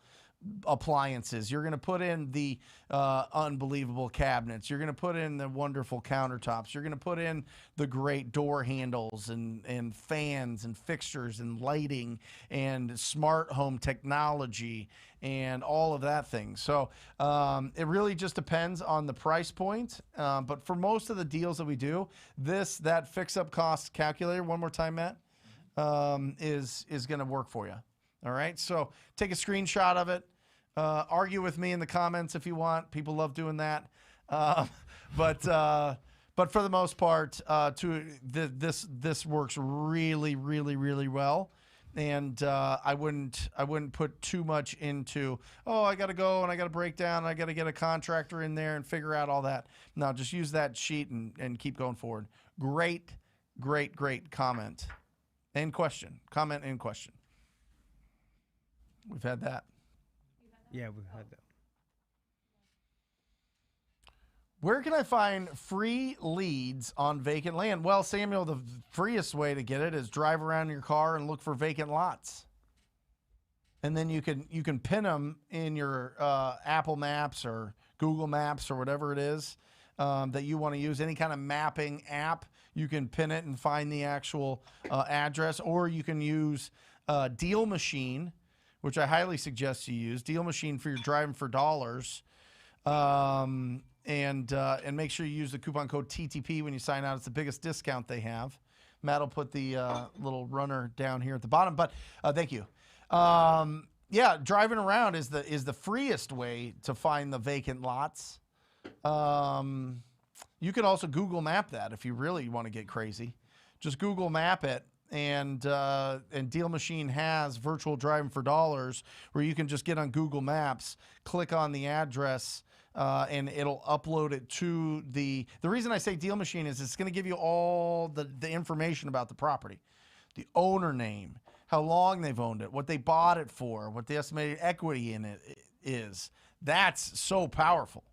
appliances. You're going to put in the unbelievable cabinets. You're going to put in the wonderful countertops. You're going to put in the great door handles and fans and fixtures and lighting and smart home technology and all of that thing. So it really just depends on the price point. But for most of the deals that we do, that fix-up cost calculator, one more time, Matt, is going to work for you. All right, so take a screenshot of it. Argue with me in the comments if you want. People love doing that. But for the most part, this works really, really, really well. And I wouldn't put too much into, I got to go and I got to break down. And I got to get a contractor in there and figure out all that. No, just use that sheet and keep going forward. Great, great, great comment and question. Comment and question. We've had that. Yeah, we've had that. Where can I find free leads on vacant land? Well, Samuel, the freest way to get it is drive around in your car and look for vacant lots. And then you can pin them in your Apple Maps or Google Maps or whatever it is that you want to use. Any kind of mapping app, you can pin it and find the actual address. Or you can use Deal Machine, which I highly suggest you use. Deal Machine for your driving for dollars. And make sure you use the coupon code TTP when you sign out. It's the biggest discount they have. Matt will put the little runner down here at the bottom. But thank you. Yeah, driving around is the freest way to find the vacant lots. You can also Google Map that if you really want to get crazy. Just Google Map it, and Deal Machine has virtual driving for dollars where you can just get on Google Maps, click on the address, and it'll upload it to the reason I say Deal Machine is it's going to give you all the information about the property, the owner name, how long they've owned it, what they bought it for, what the estimated equity in it is. That's so powerful,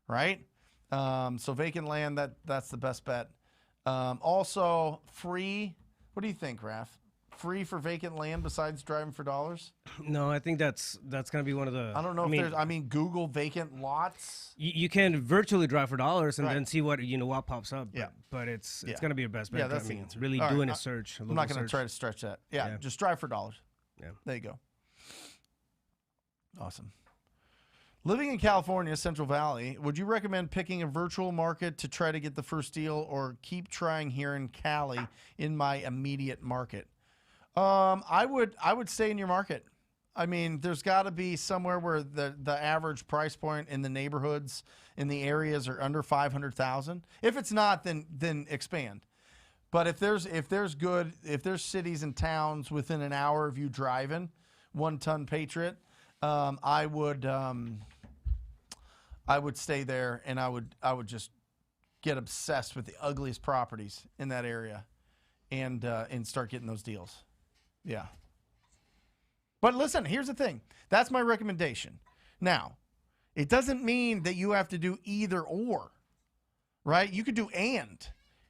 right? So vacant land, that's the best bet. Also free. What do you think, Raph? Free for vacant land besides driving for dollars? No, I think that's gonna be one of the. I don't know if there's. I mean, Google vacant lots. You can virtually drive for dollars and Right. then see what what pops up. Yeah. But it's Yeah. gonna be your best bet. Yeah, that's the I mean, answer. really All right, doing a search. I'm not going to try to stretch that. Yeah, Yeah. just drive for dollars. Yeah. There you go. Awesome. Living in California, Central Valley, would you recommend picking a virtual market to try to get the first deal, or keep trying here in Cali in my immediate market? I would stay in your market. I mean, there's got to be somewhere where the average price point in the neighborhoods in the areas are under 500,000. If it's not, then expand. But if there's cities and towns within an hour of you driving, 1 ton Patriot, I would stay there, and I would just get obsessed with the ugliest properties in that area, and start getting those deals. Yeah. But listen, here's the thing. That's my recommendation. Now, it doesn't mean that you have to do either or, right? You could do and.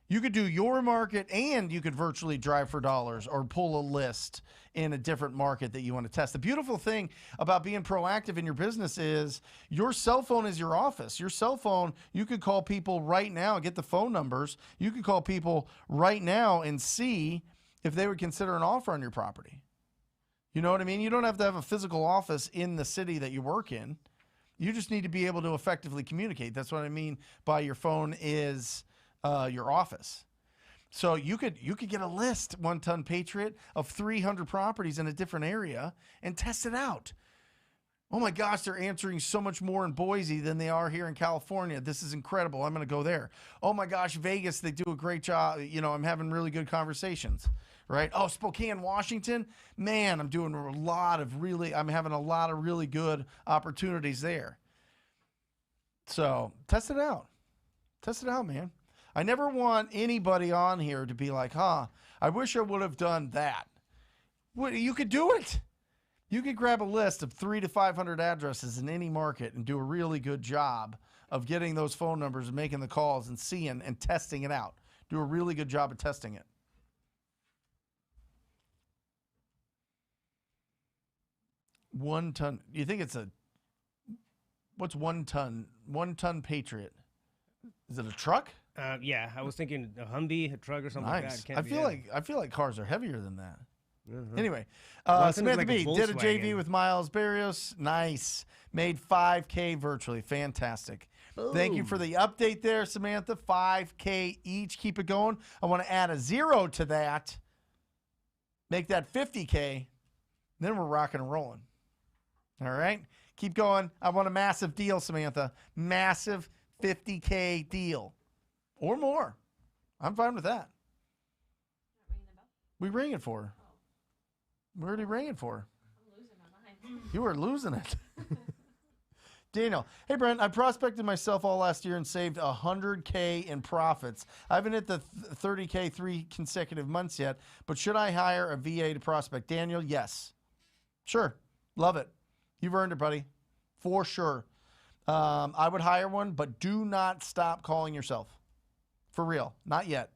You could do your market, and you could virtually drive for dollars or pull a list in a different market that you want to test. The beautiful thing about being proactive in your business is your cell phone is your office. Your cell phone, you could call people right now, get the phone numbers. You could call people right now and see if they would consider an offer on your property. You know what I mean? You don't have to have a physical office in the city that you work in. You just need to be able to effectively communicate. That's what I mean by your phone is your office. So you could get a list, 1 ton Patriot, of 300 properties in a different area and test it out. Oh my gosh, they're answering so much more in Boise than they are here in California. This is incredible. I'm going to go there. Oh my gosh, Vegas, they do a great job. You know, I'm having really good conversations, right? Oh, Spokane, Washington, man, I'm having a lot of really good opportunities there. So test it out. Test it out, man. I never want anybody on here to be like, I wish I would have done that. Well, you could do it. You could grab a list of 300 to 500 addresses in any market and do a really good job of getting those phone numbers and making the calls and seeing and testing it out. Do a really good job of testing it. One ton. You think it's what's 1 ton? 1 ton Patriot. Is it a truck? Yeah, I was thinking a Humvee, a truck, or something like Nice. that. I feel like cars are heavier than that. Uh-huh. Anyway, Well, Samantha like a B did a JV Volkswagen. with Miles Barrios. Nice. Made 5K virtually. Fantastic. Thank you for the update there, Samantha. 5K each. Keep it going. I want to add a 0 to that. Make that 50K. Then we're rocking and rolling. All right? Keep going. I want a massive deal, Samantha. Massive 50K deal. Or more. I'm fine with that. We rang it for her. We already rang it for her. I'm losing my mind. You were losing it. Daniel, hey Brent, I prospected myself all last year and saved 100K in profits. I haven't hit the 30K 3 consecutive months yet, but should I hire a VA to prospect? Daniel, yes. Sure. Love it. You've earned it, buddy. For sure. I would hire one, but do not stop calling yourself. For real. Not yet.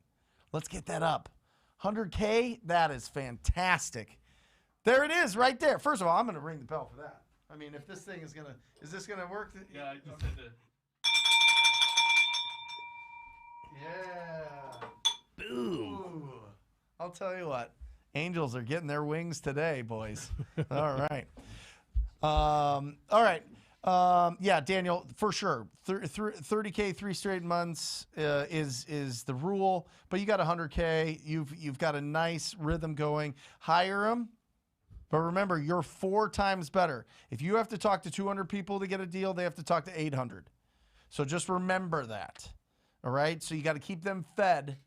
Let's get that up. 100K, that is fantastic. There it is right there. First of all, I'm going to ring the bell for that. I mean, if this thing is this going to work? Yeah, I just had to. Yeah. Boom. Ooh. I'll tell you what. Angels are getting their wings today, boys. All right. All right. Yeah, Daniel, for sure. 30K 3 straight months is the rule, but you got 100K. You've got a nice rhythm going. Hire them, but remember, you're 4 times better. If you have to talk to 200 people to get a deal, they have to talk to 800. So just remember that. All right. So you got to keep them fed.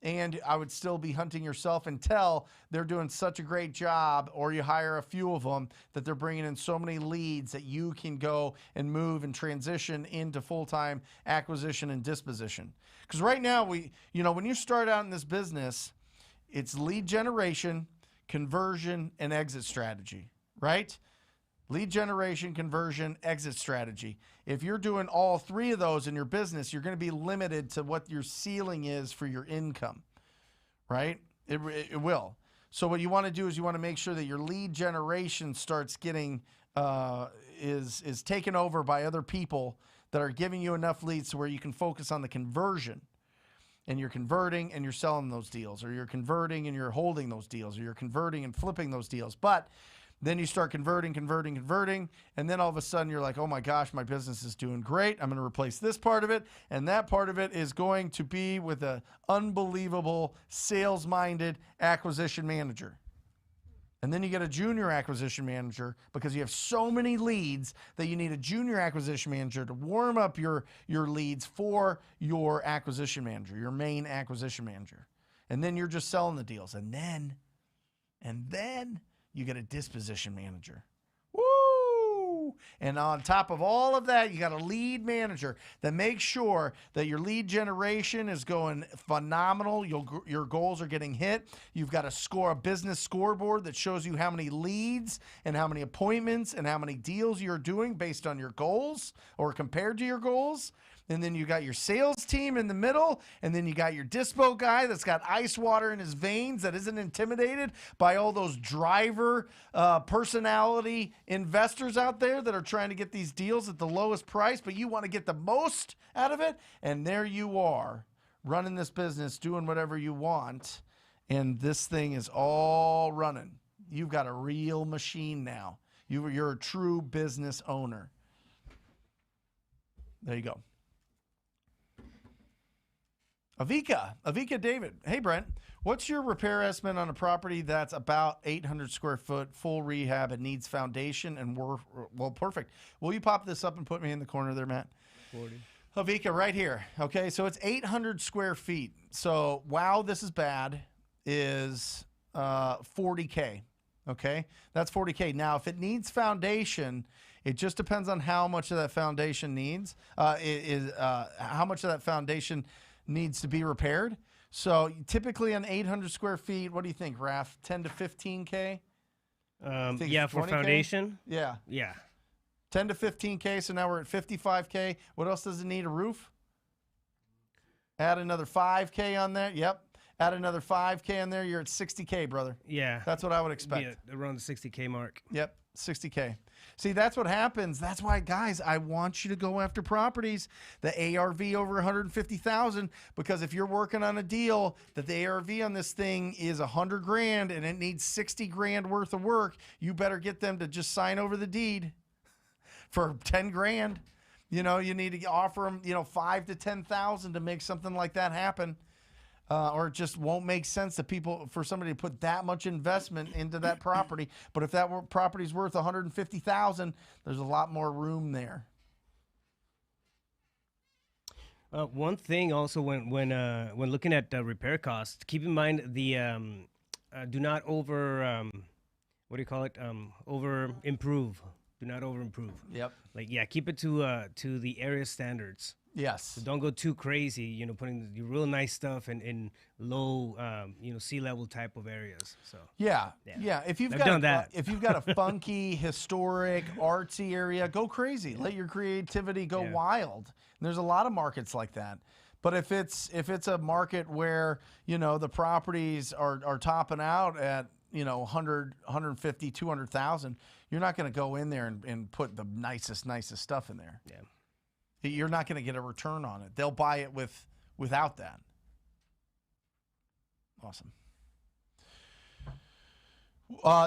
And I would still be hunting yourself until they're doing such a great job, or you hire a few of them that they're bringing in so many leads that you can go and move and transition into full-time acquisition and disposition. Because right now, when you start out in this business, it's lead generation, conversion, and exit strategy, right? Lead generation, conversion, exit strategy. If you're doing all 3 of those in your business, you're going to be limited to what your ceiling is for your income, right? It will. So what you want to do is you want to make sure that your lead generation starts getting, is taken over by other people that are giving you enough leads to where you can focus on the conversion. And you're converting and you're selling those deals, or you're converting and you're holding those deals, or you're converting and flipping those deals. But then you start converting, and then all of a sudden you're like, oh my gosh, my business is doing great. I'm going to replace this part of it, and that part of it is going to be with an unbelievable sales-minded acquisition manager. And then you get a junior acquisition manager because you have so many leads that you need a junior acquisition manager to warm up your leads for your acquisition manager, your main acquisition manager. And then you're just selling the deals. And then you get a disposition manager. Woo! And on top of all of that, you got a lead manager that makes sure that your lead generation is going phenomenal. Your goals are getting hit. You've got a business scoreboard that shows you how many leads and how many appointments and how many deals you're doing based on your goals or compared to your goals. And then you got your sales team in the middle, and then you got your dispo guy that's got ice water in his veins that isn't intimidated by all those driver personality investors out there that are trying to get these deals at the lowest price, but you want to get the most out of it. And there you are, running this business, doing whatever you want, and this thing is all running. You've got a real machine now. You're a true business owner. There you go. Avika David. Hey, Brent, what's your repair estimate on a property that's about 800 square foot, full rehab, and needs foundation and work? Well, perfect. Will you pop this up and put me in the corner there, Matt? 40. Avika, right here. Okay, so it's 800 square feet. So, wow, this is bad, is 40K. Okay, that's 40K. Now, if it needs foundation, it just depends on how much of that foundation needs. How much of that foundation needs to be repaired. So typically on 800 square feet, what do you think, Raph? 10 to 15K? Yeah, for 20K? foundation. Yeah. 10 to 15K, so now we're at 55K. What else does it need? A roof? Add another 5K on there. Yep. Add another 5K on there. You're at 60K, brother. Yeah. That's what I would expect. Yeah, around the 60K mark. Yep, 60K. See, that's what happens. That's why, guys, I want you to go after properties, the ARV over 150,000, because if you're working on a deal that the ARV on this thing is 100 grand and it needs 60 grand worth of work, you better get them to just sign over the deed for 10 grand. You need to offer them, 5 to 10,000 to make something like that happen. Or it just won't make sense for somebody to put that much investment into that property. But if that property's worth 150,000, there's a lot more room there. One thing also when looking at repair costs, keep in mind the do not over over improve. Do not over improve. Yep. Like, yeah, keep it to the area standards. Yes. So don't go too crazy, you know, putting the real nice stuff in low, sea level type of areas. So Yeah. Yeah. If you've I've got done that. if you've got a funky, historic, artsy area, go crazy. Let your creativity go wild. And there's a lot of markets like that. But if it's a market where, you know, the properties are topping out at, you know, 100, 150, 200,000, you're not going to go in there and put the nicest stuff in there. Yeah. You're not going to get a return on it. They'll buy it without that. Awesome.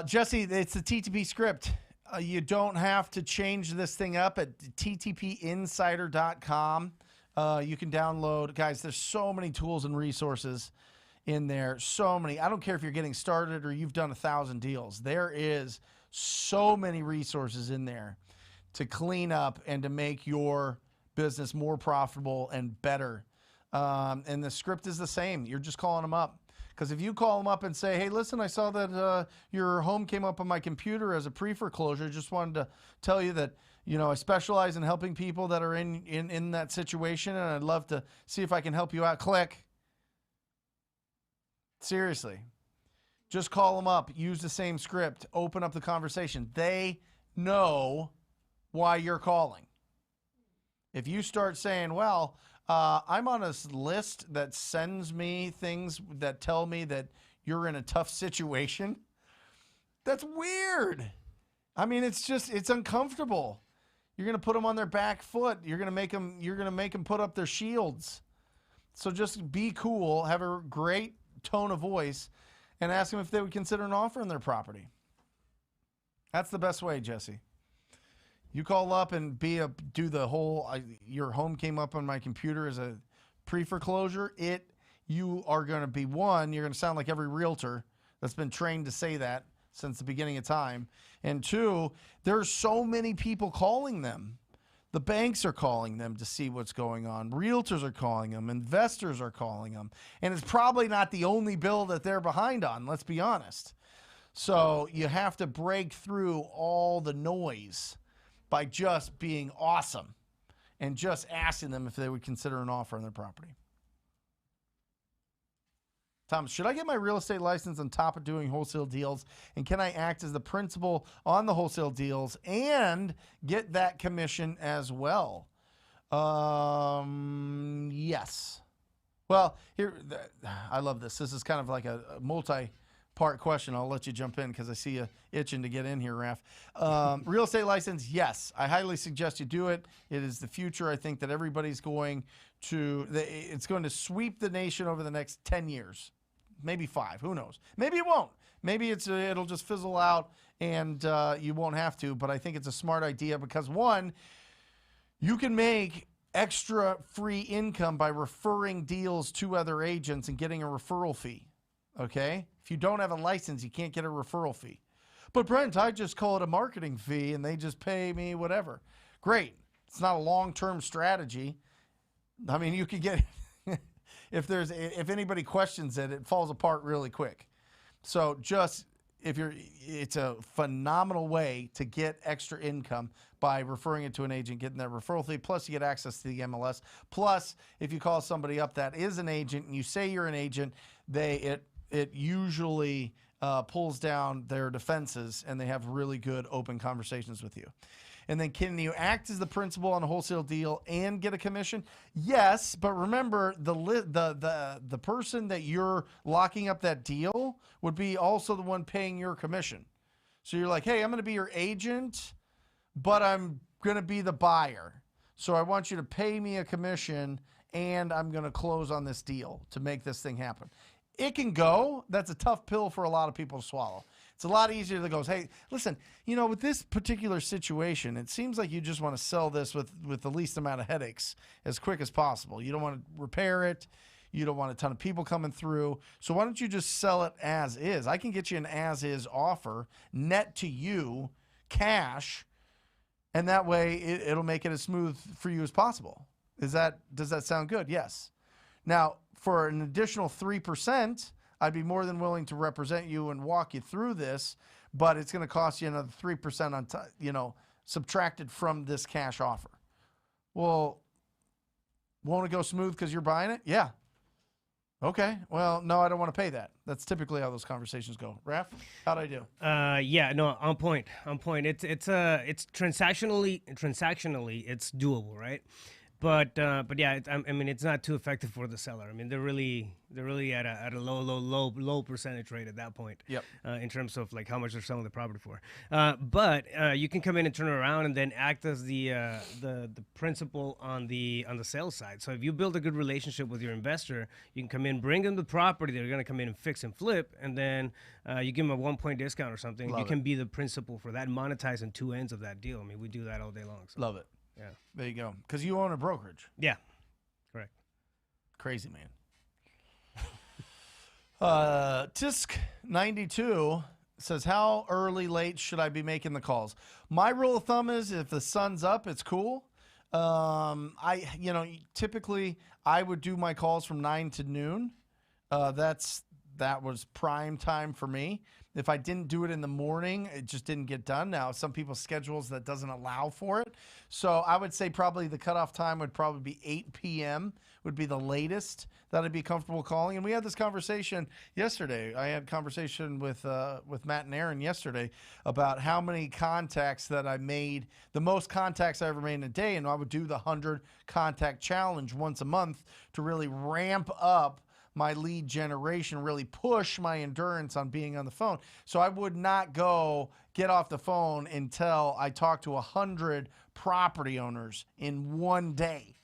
Jesse, it's the TTP script. You don't have to change this thing up at ttpinsider.com. You can download. Guys, there's so many tools and resources in there. So many. I don't care if you're getting started or you've done 1,000 deals. There is so many resources in there to clean up and to make your business more profitable and better. And the script is the same. You're just calling them up. Because if you call them up and say, hey, listen, I saw that your home came up on my computer as a pre-foreclosure. Just wanted to tell you that, you know, I specialize in helping people that are in that situation, and I'd love to see if I can help you out. Click. Seriously. Just call them up. Use the same script. Open up the conversation. They know why you're calling. If you start saying, well, I'm on a list that sends me things that tell me that you're in a tough situation, that's weird. I mean, it's uncomfortable. You're going to put them on their back foot. You're going to make them put up their shields. So just be cool, have a great tone of voice, and ask them if they would consider an offer on their property. That's the best way, Jesse. You call up and do the whole, your home came up on my computer as a pre-foreclosure. You are going to be one, you're going to sound like every realtor that's been trained to say that since the beginning of time. And two, there's so many people calling them. The banks are calling them to see what's going on. Realtors are calling them. Investors are calling them. And it's probably not the only bill that they're behind on, let's be honest. So you have to break through all the noise by just being awesome and just asking them if they would consider an offer on their property. Thomas, should I get my real estate license on top of doing wholesale deals? And can I act as the principal on the wholesale deals and get that commission as well? Yes. Well, I love this. This is kind of like a multi-part question. I'll let you jump in because I see you itching to get in here, Raf. Real estate license, yes. I highly suggest you do it. It is the future. I think that everybody's going to, it's going to sweep the nation over the next 10 years, maybe 5. Who knows? Maybe it won't. Maybe it'll just fizzle out and you won't have to. But I think it's a smart idea because, one, you can make extra free income by referring deals to other agents and getting a referral fee. Okay? If you don't have a license, you can't get a referral fee. But Brent, I just call it a marketing fee and they just pay me whatever. Great. It's not a long-term strategy. I mean, you could get if anybody questions it, it falls apart really quick. So it's a phenomenal way to get extra income by referring it to an agent, getting that referral fee. Plus, you get access to the MLS. Plus, if you call somebody up that is an agent and you say you're an agent, it usually pulls down their defenses and they have really good open conversations with you. And then can you act as the principal on a wholesale deal and get a commission? Yes, but remember the person that you're locking up that deal would be also the one paying your commission. So you're like, hey, I'm going to be your agent, but I'm going to be the buyer. So I want you to pay me a commission and I'm going to close on this deal to make this thing happen. It can go. That's a tough pill for a lot of people to swallow. It's a lot easier to go, hey, listen, with this particular situation, it seems like you just want to sell this with the least amount of headaches as quick as possible. You don't want to repair it. You don't want a ton of people coming through. So why don't you just sell it as is? I can get you an as is offer, net to you, cash, and that way it'll make it as smooth for you as possible. Does that sound good? Yes. Now, for an additional 3%, I'd be more than willing to represent you and walk you through this, but it's going to cost you another 3% on subtracted from this cash offer. Well, won't it go smooth because you're buying it? Yeah. Okay. Well, no, I don't want to pay that. That's typically how those conversations go. Raph, how'd I do? Yeah, no, on point, on point. It's transactionally it's doable, right? But yeah, I mean, it's not too effective for the seller. I mean, they're really at a low percentage rate at that point. Yep. In terms of like how much they're selling the property for. But you can come in and turn it around and then act as the principal on the sales side. So if you build a good relationship with your investor, you can come in, bring them the property. They're going to come in and fix and flip, and then you give them a 1-point discount or something. Love you it. can be the principal for that, monetizing two ends of that deal. I mean, we do that all day long. So. Love it. Yeah. There you go. Because you own a brokerage. Yeah. Correct. Crazy, man. Tisk92 says, how early, late should I be making the calls? My rule of thumb is if the sun's up, it's cool. Typically I would do my calls from 9 to noon. That was prime time for me. If I didn't do it in the morning, it just didn't get done. Now, some people's schedules that doesn't allow for it. So I would say probably the cutoff time would probably be 8 p.m. would be the latest that I'd be comfortable calling. And we had this conversation yesterday. I had a conversation with Matt and Aaron yesterday about how many contacts that I made, the most contacts I ever made in a day. And I would do the 100 contact challenge once a month to really ramp up my lead generation, really push my endurance on being on the phone. So I would not go get off the phone until I talked to 100 property owners in one day,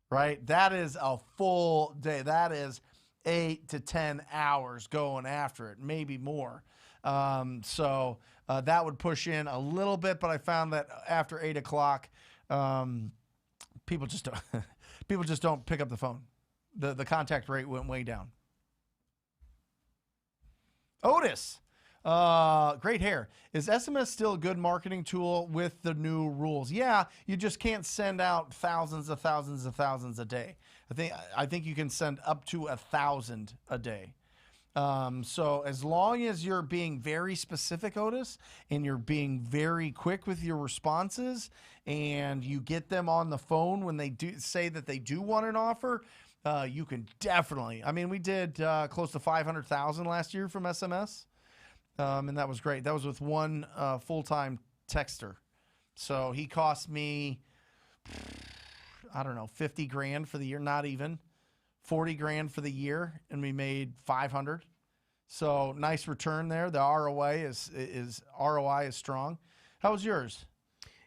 right? That is a full day. That is 8 to 10 hours going after it, maybe more. So that would push in a little bit, but I found that after 8 o'clock, people just don't pick up the phone. The contact rate went way down. Otis, great hair. Is SMS still a good marketing tool with the new rules? Yeah, you just can't send out thousands a day. I think you can send up to 1,000 a day. So as long as you're being very specific, Otis, and you're being very quick with your responses, and you get them on the phone when they do say that they do want an offer, you can definitely. I mean, we did close to 500,000 last year from SMS, and that was great. That was with one full-time texter. So he cost me, I don't know, 50 grand for the year, not even 40 grand for the year, and we made 500. So nice return there. The ROI is strong. How was yours?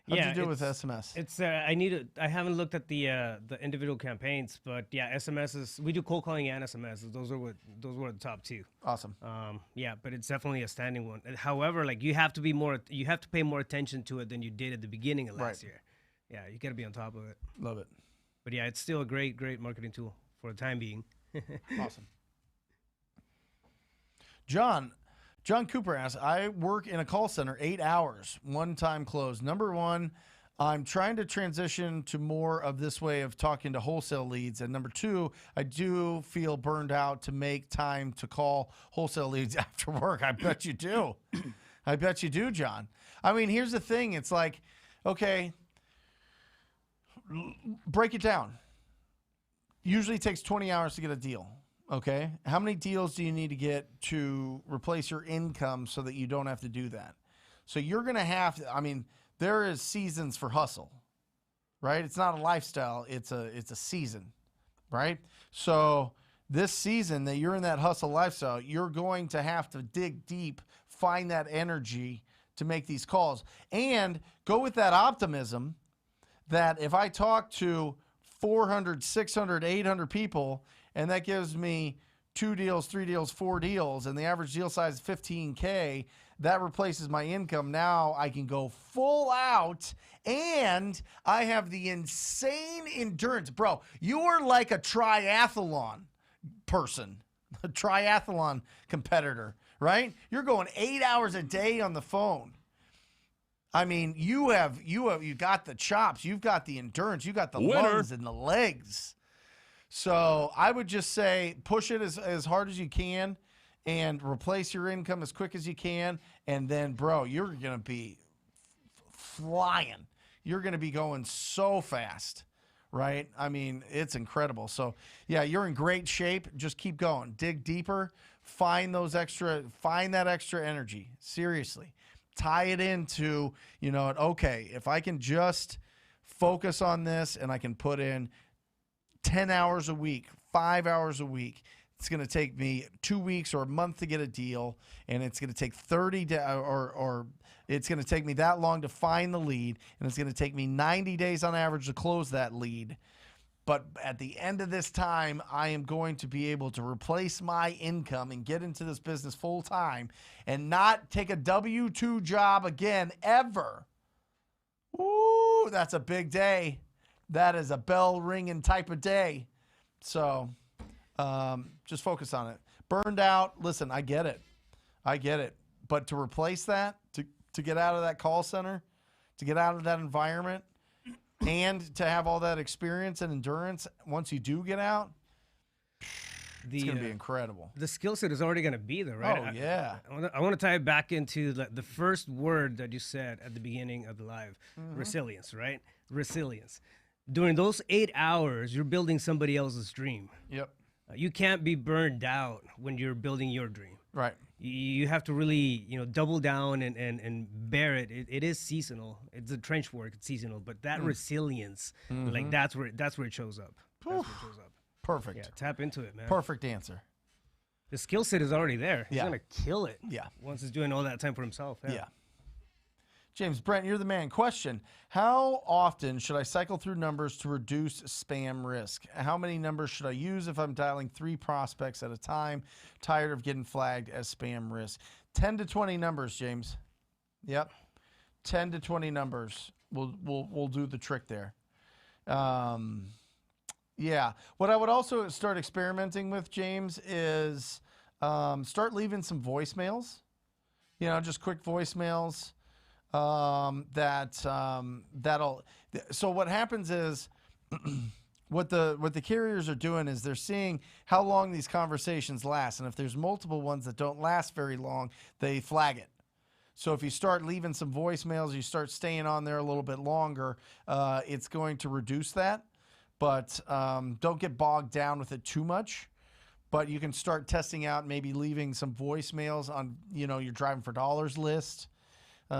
How'd you do with SMS? It's I haven't looked at the individual campaigns, but yeah, SMS we do cold calling and SMS. Those were the top two. Awesome. Yeah, but it's definitely a standing one. However, like you have to pay more attention to it than you did at the beginning of last year. Yeah, you got to be on top of it. Love it. But yeah, it's still a great marketing tool for the time being. Awesome. John Cooper asks, I work in a call center 8 hours, one-time close. Number one, I'm trying to transition to more of this way of talking to wholesale leads. And number two, I do feel burned out to make time to call wholesale leads after work. I bet you do. I bet you do, John. I mean, here's the thing. It's like, okay, break it down. Usually takes 20 hours to get a deal. Okay. How many deals do you need to get to replace your income so that you don't have to do that? So you're going to have to, I mean, there is seasons for hustle, right? It's not a lifestyle. It's a season, right? So this season that you're in that hustle lifestyle, you're going to have to dig deep, find that energy to make these calls, and go with that optimism that if I talk to 400, 600, 800 people, and that gives me 2 deals, 3 deals, 4 deals, and the average deal size is $15K, that replaces my income. Now I can go full out, and I have the insane endurance. Bro, you are like a triathlon person, a triathlon competitor, right? You're going 8 hours a day on the phone. I mean, you got the chops, you've got the endurance, you got the lungs and the legs. So I would just say push it as hard as you can and replace your income as quick as you can. And then, bro, you're going to be flying. You're going to be going so fast, right? I mean, it's incredible. So, yeah, you're in great shape. Just keep going. Dig deeper. Find that extra energy. Seriously. Tie it into, okay, if I can just focus on this and I can put in 10 hours a week, 5 hours a week, it's going to take me 2 weeks or a month to get a deal, and it's going to take 30 days, or it's going to take me that long to find the lead, and it's going to take me 90 days on average to close that lead. But at the end of this time, I am going to be able to replace my income and get into this business full time and not take a W-2 job again ever. Ooh, that's a big day. That is a bell ringing type of day. So just focus on it. Burned out. Listen, I get it. But to replace that, to get out of that call center, to get out of that environment, and to have all that experience and endurance once you do get out, it's going to be incredible. The skill set is already going to be there, right? Oh, yeah. I want to tie it back into the first word that you said at the beginning of the live, resilience, right? Resilience. During those 8 hours, you're building somebody else's dream. Yep. You can't be burned out when you're building your dream. Right. You have to really, double down and bear it. It is seasonal. It's a trench work. It's seasonal, but that resilience, like that's where it shows up. That's where it shows up. Perfect. Yeah, tap into it, man. Perfect answer. The skill set is already there. He's Yeah. gonna kill it. Yeah. Once he's doing all that time for himself. Yeah. James, Brent, you're the man. Question: how often should I cycle through numbers to reduce spam risk? How many numbers should I use if I'm dialing 3 prospects at a time? Tired of getting flagged as spam risk. 10 to 20 numbers, James. Yep. 10 to 20 numbers. We'll do the trick there. Yeah. What I would also start experimenting with, James, is start leaving some voicemails. Just quick voicemails. So what happens is what the carriers are doing is they're seeing how long these conversations last. And if there's multiple ones that don't last very long, they flag it. So if you start leaving some voicemails, you start staying on there a little bit longer, it's going to reduce that. But don't get bogged down with it too much. But you can start testing out maybe leaving some voicemails on, your Driving for Dollars list.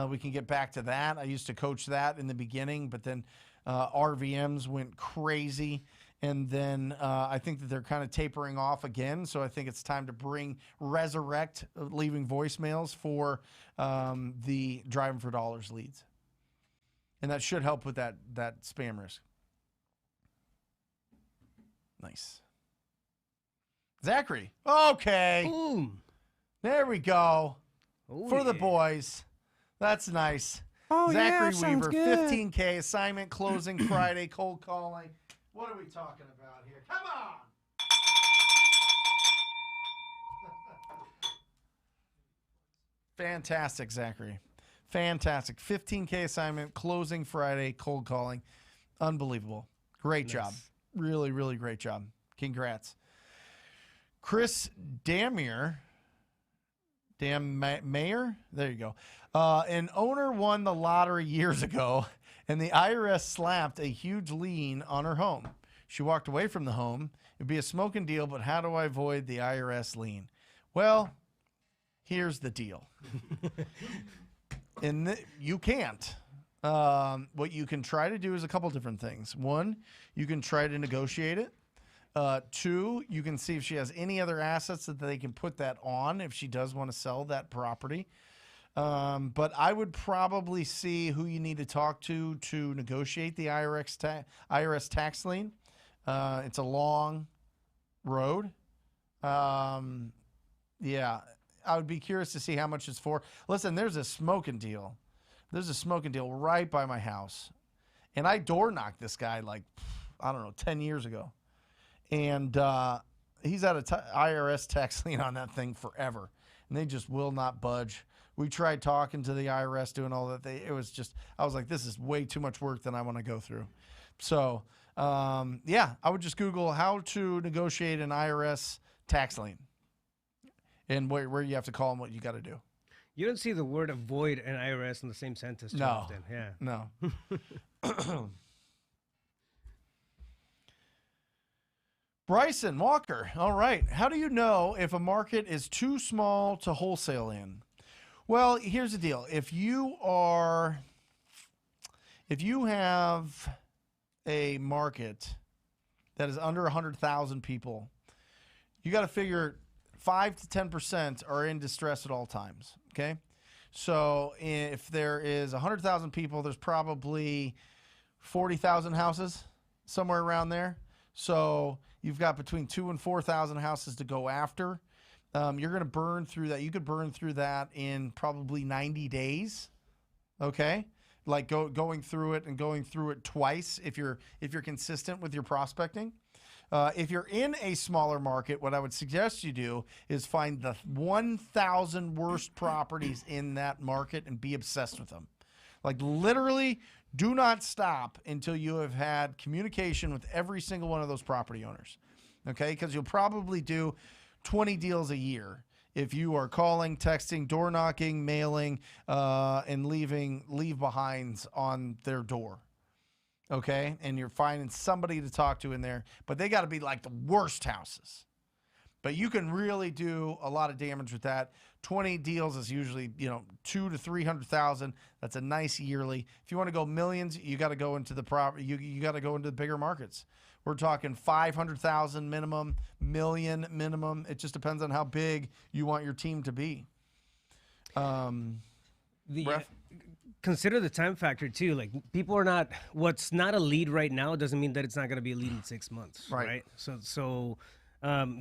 We can get back to that. I used to coach that in the beginning, but then RVMs went crazy. And then I think that they're kind of tapering off again. So I think it's time to resurrect leaving voicemails for the Driving for Dollars leads. And that should help with that spam risk. Nice. Zachary. Okay. Boom. There we go. Oh, For the yeah. boys. That's nice. Oh, Zachary yeah, sounds Weaver, good. 15K assignment, closing Friday, cold calling. What are we talking about here? Come on. Fantastic, Zachary. Fantastic. 15K assignment, closing Friday, cold calling. Unbelievable. Great job. Really, really great job. Congrats. Chris Damier. Mayor? There you go. An owner won the lottery years ago, and the IRS slapped a huge lien on her home. She walked away from the home. It'd be a smoking deal, but how do I avoid the IRS lien? Well, here's the deal. You can't. What you can try to do is a couple different things. One, you can try to negotiate it. 2, you can see if she has any other assets that they can put that on if she does want to sell that property. But I would probably see who you need to talk to negotiate the IRS tax lien. It's a long road. Yeah, I would be curious to see how much it's for. Listen, there's a smoking deal. There's a smoking deal right by my house. And I door knocked this guy 10 years ago. And he's had an IRS tax lien on that thing forever. And they just will not budge. We tried talking to the IRS, doing all that. I was like, this is way too much work than I want to go through. So, I would just Google how to negotiate an IRS tax lien and where you have to call them, what you got to do. You don't see the word avoid and IRS in the same sentence too No. often. Yeah. No. Bryson Walker. All right. How do you know if a market is too small to wholesale in? Well, here's the deal. If you have a market that is under 100,000 people, you got to figure 5 to 10% are in distress at all times. Okay. So if there is 100,000 people, there's probably 40,000 houses, somewhere around there. So you've got between 2,000 and 4,000 houses to go after. You're going to burn through that. You could burn through that in probably 90 days. Okay. Like going through it twice if you're consistent with your prospecting. If you're in a smaller market, what I would suggest you do is find the 1,000 worst properties in that market and be obsessed with them. Like literally, do not stop until you have had communication with every single one of those property owners. Okay, because you'll probably do 20 deals a year if you are calling, texting, door knocking, mailing, and leave behinds on their door. Okay, and you're finding somebody to talk to in there, but they got to be like the worst houses. But you can really do a lot of damage with that. 20 deals is usually, 200,000 to 300,000. That's a nice yearly. If you want to go millions, you got to go into the property. You got to go into the bigger markets. We're talking 500,000 minimum, million minimum. It just depends on how big you want your team to be. Consider the time factor too. Like people are not. What's not a lead right now doesn't mean that it's not going to be a lead in 6 months. Right. So.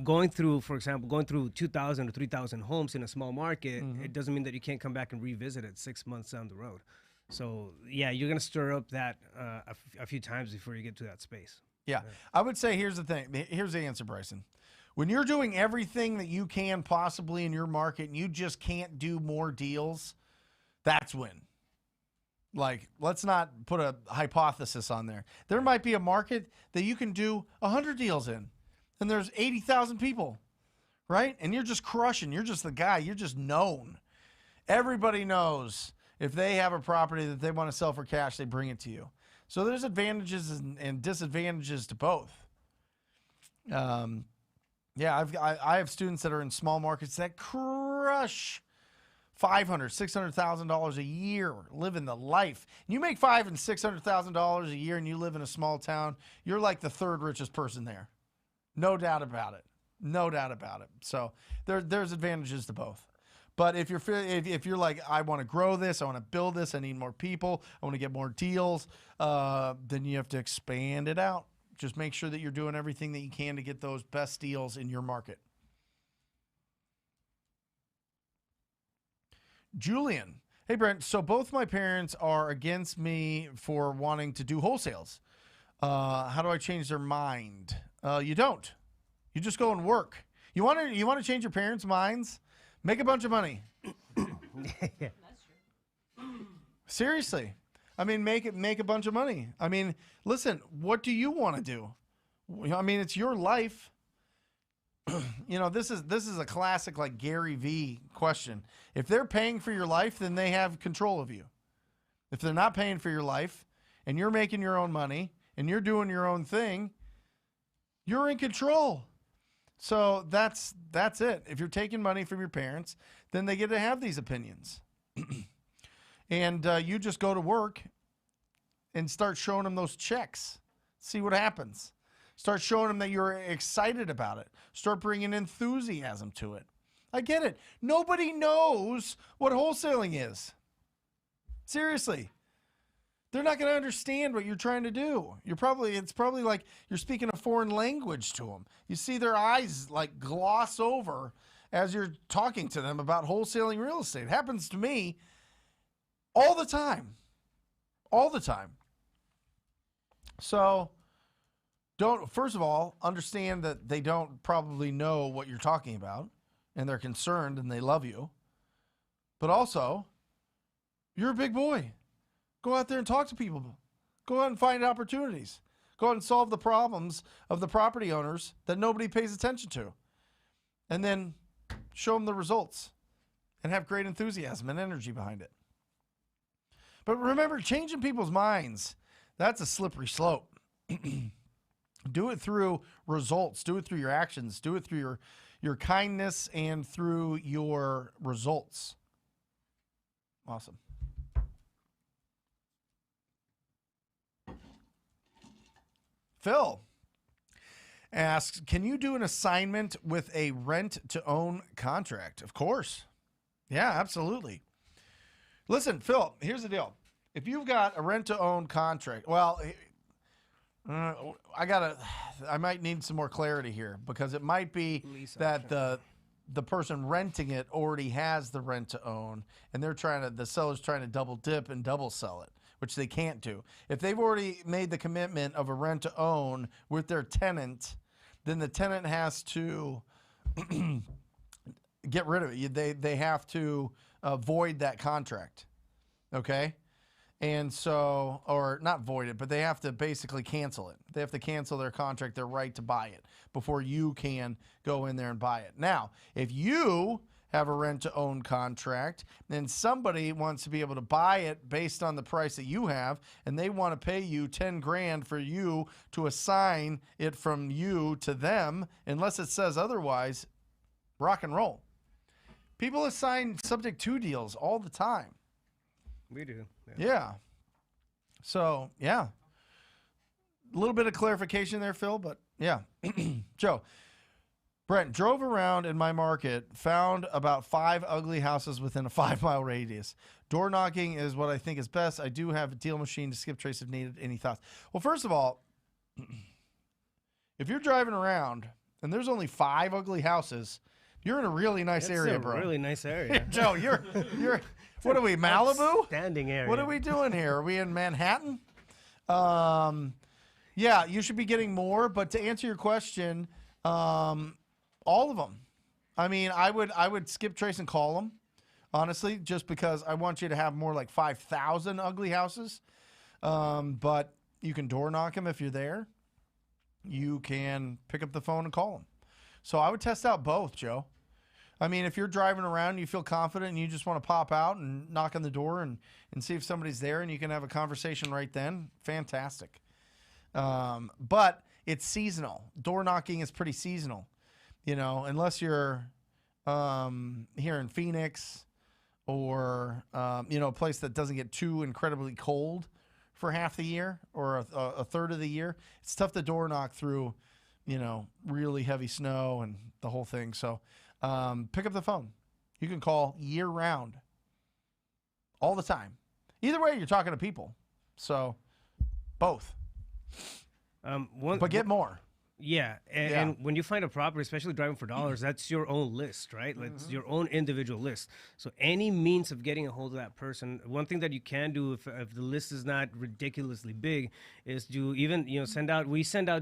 Going through 2,000 or 3,000 homes in a small market, it doesn't mean that you can't come back and revisit it 6 months down the road. So yeah, you're gonna stir up that a few times before you get to that space. Yeah, I would say here's the thing. Here's the answer, Bryson. When you're doing everything that you can possibly in your market and you just can't do more deals, that's when. Like, let's not put a hypothesis on there. There might be a market that you can do 100 deals in. And there's 80,000 people, right? And you're just crushing. You're just the guy. You're just known. Everybody knows if they have a property that they want to sell for cash, they bring it to you. So there's advantages and disadvantages to both. I have students that are in small markets that crush $500,000, $600,000 a year, living the life. And you make $500,000 and $600,000 a year, and you live in a small town. You're like the third richest person there. No doubt about it. No doubt about it. So there's advantages to both. But if you're like, I want to grow this, I want to build this, I need more people, I want to get more deals, then you have to expand it out. Just make sure that you're doing everything that you can to get those best deals in your market. Julian. Hey, Brent. So both my parents are against me for wanting to do wholesales. How do I change their mind? You don't. You just go and work. You want to change your parents' minds? Make a bunch of money. That's true. Seriously. I mean, make a bunch of money. I mean, listen, what do you want to do? I mean, it's your life. This is a classic like Gary V question. If they're paying for your life, then they have control of you. If they're not paying for your life and you're making your own money and you're doing your own thing, you're in control. So that's it. If you're taking money from your parents, then they get to have these opinions. And you just go to work and start showing them those checks. See what happens. Start showing them that you're excited about it. Start bringing enthusiasm to it. I get it. Nobody knows what wholesaling is. Seriously. They're not going to understand what you're trying to do. It's probably like you're speaking a foreign language to them. You see their eyes like gloss over as you're talking to them about wholesaling real estate. It happens to me all the time. All the time. So first of all, understand that they don't probably know what you're talking about and they're concerned and they love you. But also, you're a big boy. Go out there and talk to people. Go out and find opportunities. Go out and solve the problems of the property owners that nobody pays attention to. And then show them the results. and have great enthusiasm and energy behind it. But remember, changing people's minds, that's a slippery slope. Do it through results. Do it through your actions. Do it through your kindness and through your results. Awesome. Phil asks, can you do an assignment with a rent-to-own contract? Of course. Yeah, absolutely. Listen, Phil, here's the deal. If you've got a rent-to-own contract, well, I might need some more clarity here because it might be that the person renting it already has the rent-to-own, and the seller's trying to double dip and double sell it, which they can't do. If they've already made the commitment of a rent-to-own with their tenant, then the tenant has to get rid of it. They have to void that contract, okay? And so, or not void it, but they have to basically cancel it. They have to cancel their contract, their right to buy it, before you can go in there and buy it. Now, if you have a rent-to-own contract, then somebody wants to be able to buy it based on the price that you have, and they want to pay you 10 grand for you to assign it from you to them, unless it says otherwise, rock and roll. People assign subject to deals all the time. We do. Yeah. So, yeah. A little bit of clarification there, Phil, but yeah. Joe. Brent, drove around in my market, found about 5 ugly houses within a 5-mile radius. Door knocking is what I think is best. I do have a deal machine to skip trace if needed. Any thoughts? Well, first of all, if you're driving around and there's only 5 ugly houses, you're in a really nice area, bro. Really nice area. Joe, you're what are we, Malibu? Standing area. What are we doing here? Are we in Manhattan? Yeah, you should be getting more, but to answer your question, all of them. I mean, I would skip trace and call them, honestly, just because I want you to have more like 5,000 ugly houses. But you can door knock them if you're there. You can pick up the phone and call them. So I would test out both, Joe. I mean, if you're driving around and you feel confident and you just want to pop out and knock on the door and see if somebody's there and you can have a conversation right then, fantastic. But it's seasonal. Door knocking is pretty seasonal. You know, unless you're here in Phoenix or, a place that doesn't get too incredibly cold for half the year or a third of the year. It's tough to door knock through, really heavy snow and the whole thing. So pick up the phone. You can call year round, all the time. Either way, you're talking to people. So both. But get more. Yeah, and when you find a property, especially driving for dollars, that's your own list, right? It's your own individual list. So any means of getting a hold of that person, one thing that you can do if the list is not ridiculously big is to even send out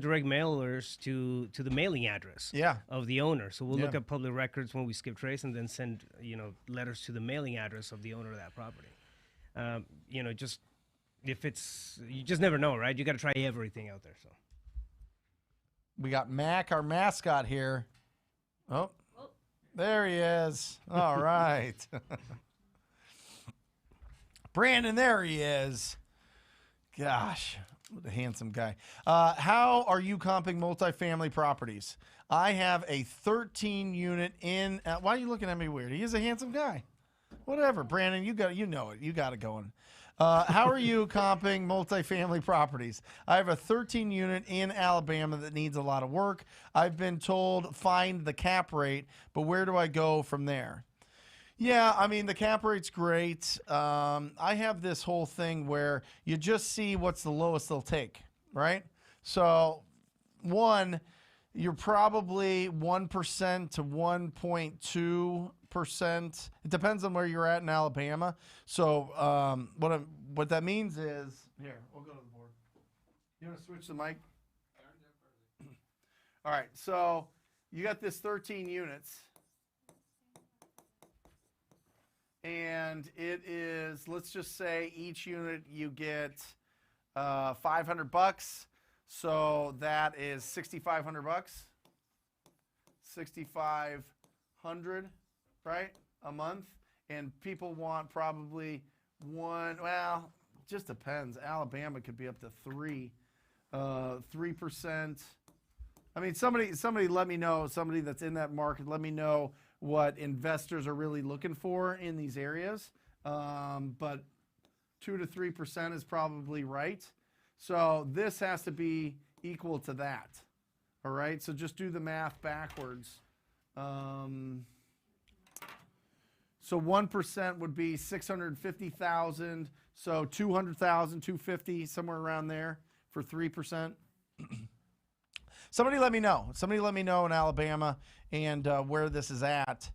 direct mailers to the mailing address of the owner. So we'll look at public records when we skip trace and then send letters to the mailing address of the owner of that property. Just if it's you just never know, right? You got to try everything out there. So. We got Mac, our mascot here. Oh, there he is. All right. Brandon, there he is. Gosh, what a handsome guy. How are you comping multifamily properties? I have a 13-unit in. Why are you looking at me weird? He is a handsome guy. Whatever, Brandon, you got it. You got it going. How are you comping multifamily properties? I have a 13-unit in Alabama that needs a lot of work. I've been told find the cap rate, but where do I go from there? Yeah, I mean, the cap rate's great. I have this whole thing where you just see what's the lowest they'll take, right? So, you're probably 1% to 1.2%. It depends on where you're at in Alabama. So what that means is, here, we'll go to the board. You want to switch the mic? All right, so you got this 13 units. And it is, let's just say each unit you get $500. So that is $6,500. 6,500, right, a month. and people want probably one. Well, just depends. Alabama could be up to 3%. I mean, somebody let me know. Somebody that's in that market, let me know what investors are really looking for in these areas. But 2 to 3% is probably right. So this has to be equal to that. All right. So just do the math backwards. So 1% would be 650,000. So 200,000, 250, somewhere around there for 3%. Somebody let me know. Somebody let me know in Alabama and where this is at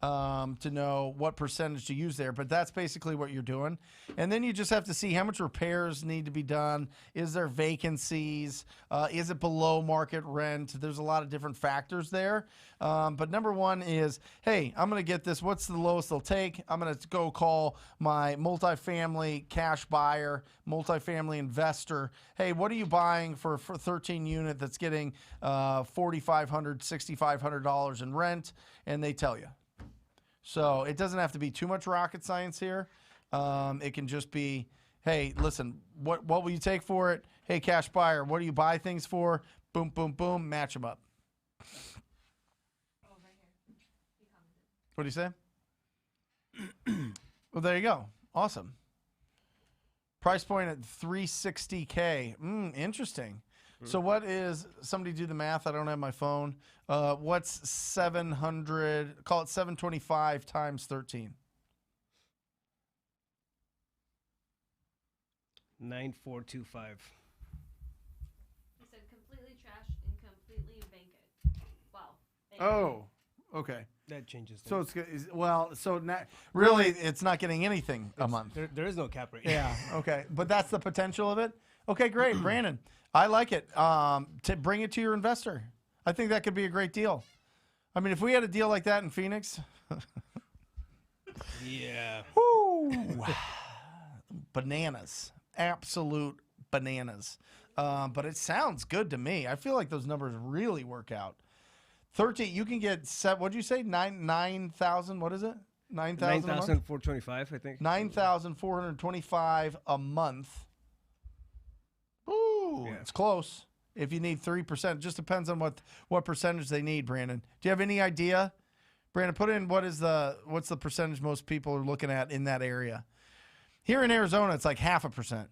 to know what percentage to use there. But that's basically what you're doing. And then you just have to see how much repairs need to be done. Is there vacancies? Is it below market rent? There's a lot of different factors there. But number one is, hey, I'm going to get this. What's the lowest they'll take? I'm going to go call my multifamily cash buyer, multifamily investor. Hey, what are you buying for 13 unit that's getting $4,500, $6,500 in rent? And they tell you. So it doesn't have to be too much rocket science here. It can just be, hey, listen, what will you take for it? Hey, cash buyer, what do you buy things for? Boom, boom, boom, match them up. Oh, right here. He commented. What do you say? Well, there you go. Awesome. Price point at $360K. Interesting. So what is, somebody do the math, I don't have my phone. What's 700, call it 725 times 13? 9425. He said completely trash and completely vacant. Wow. Vacant. Oh, okay. That changes things. So so not, really it's not getting anything a month. There is no cap rate. Yeah, okay. But that's the potential of it? Okay, great. Brandon, I like it. To bring it to your investor. I think that could be a great deal. I mean, if we had a deal like that in Phoenix. Yeah. Woo! Bananas. Absolute bananas. But it sounds good to me. I feel like those numbers really work out. 13, you can get, what'd you say? 9,000, what is it? 9,000 9,425, I think. 9,425 a month. Ooh, Yeah. It's close. If you need 3%, it just depends on what percentage they need, Brandon. Do you have any idea? Brandon, put in what's the percentage most people are looking at in that area. Here in Arizona, it's like 0.5%.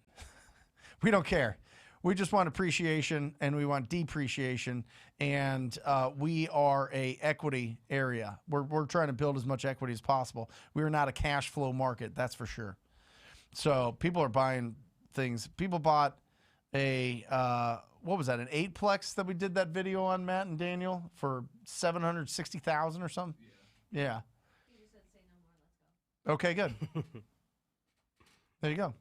We don't care. We just want appreciation and we want depreciation, and we are a equity area. We're trying to build as much equity as possible. We are not a cash flow market, that's for sure. So people are buying things. People bought a what was that? An 8-plex that we did that video on, Matt and Daniel, for $760,000 or something. Yeah. He just said say no more, let's go. Okay, good. There you go.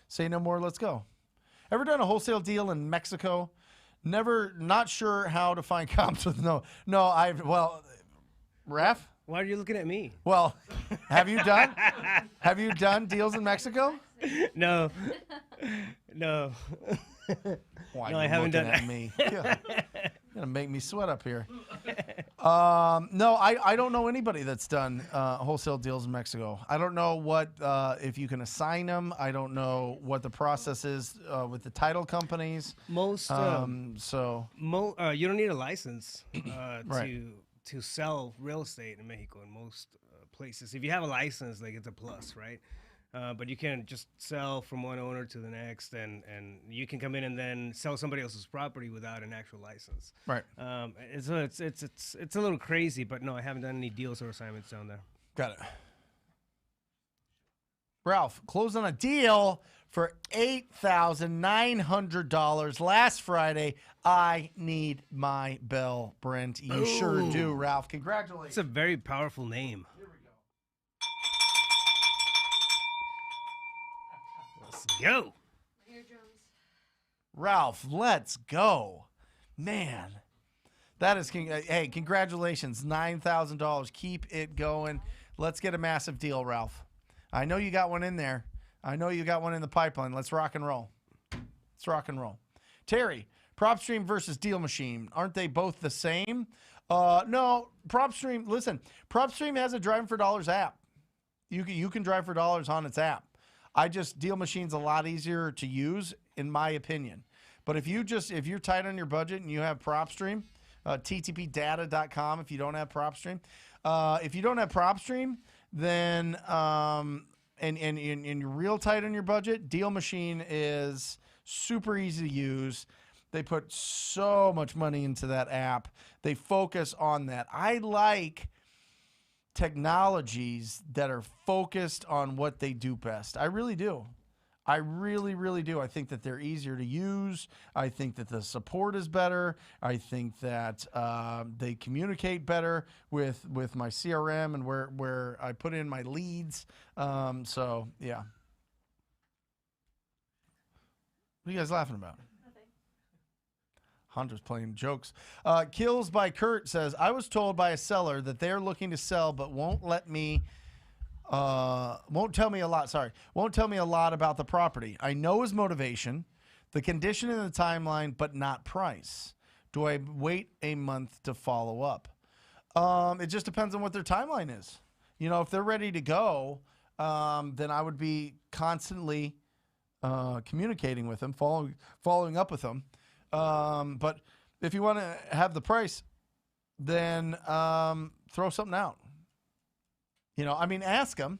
Say no more, let's go. Ever done a wholesale deal in Mexico? Not sure how to find comps with Raph? Why are you looking at me? Well, have you done deals in Mexico? No. No. Why No, are I you haven't looking done at me? Yeah. Gonna make me sweat up here. No, I don't know anybody that's done wholesale deals in Mexico. I don't know what if you can assign them. I don't know what the process is with the title companies. Most you you don't need a license Right. to sell real estate in Mexico in most places. If you have a license, like, it's a plus, right? But you can't just sell from one owner to the next, and you can come in and then sell somebody else's property without an actual license. Right. So it's a little crazy, but no, I haven't done any deals or assignments down there. Got it. Ralph, closed on a deal for $8,900 last Friday. I need my bell, Brent. You sure do, Ralph. Congratulations. It's a very powerful name. Let's go. Eardrums. Ralph, let's go. Man, that is, hey, congratulations. $9,000. Keep it going. Let's get a massive deal, Ralph. I know you got one in there. I know you got one in the pipeline. Let's rock and roll. Let's rock and roll. Terry, PropStream versus Deal Machine. Aren't they both the same? No, PropStream, listen, PropStream has a Driving for Dollars app. You can drive for dollars on its app. Deal Machine's a lot easier to use, in my opinion. But if you're tight on your budget and you have PropStream, ttpdata.com if you don't have PropStream. If you don't have PropStream, then and you're real tight on your budget, Deal Machine is super easy to use. They put so much money into that app. They focus on that. I like technologies that are focused on what they do best. I really do. I really, really do. I think that they're easier to use. I think that the support is better. I think that they communicate better with my CRM and where I put in my leads. So, yeah. What are you guys laughing about? Nothing. Hunter's playing jokes. Kills by Kurt says, I was told by a seller that they're looking to sell but won't tell me a lot about the property. I know his motivation, the condition and the timeline, but not price. Do I wait a month to follow up? It just depends on what their timeline is. If they're ready to go, then I would be constantly communicating with them, following up with them. But if you want to have the price, then throw something out. Ask them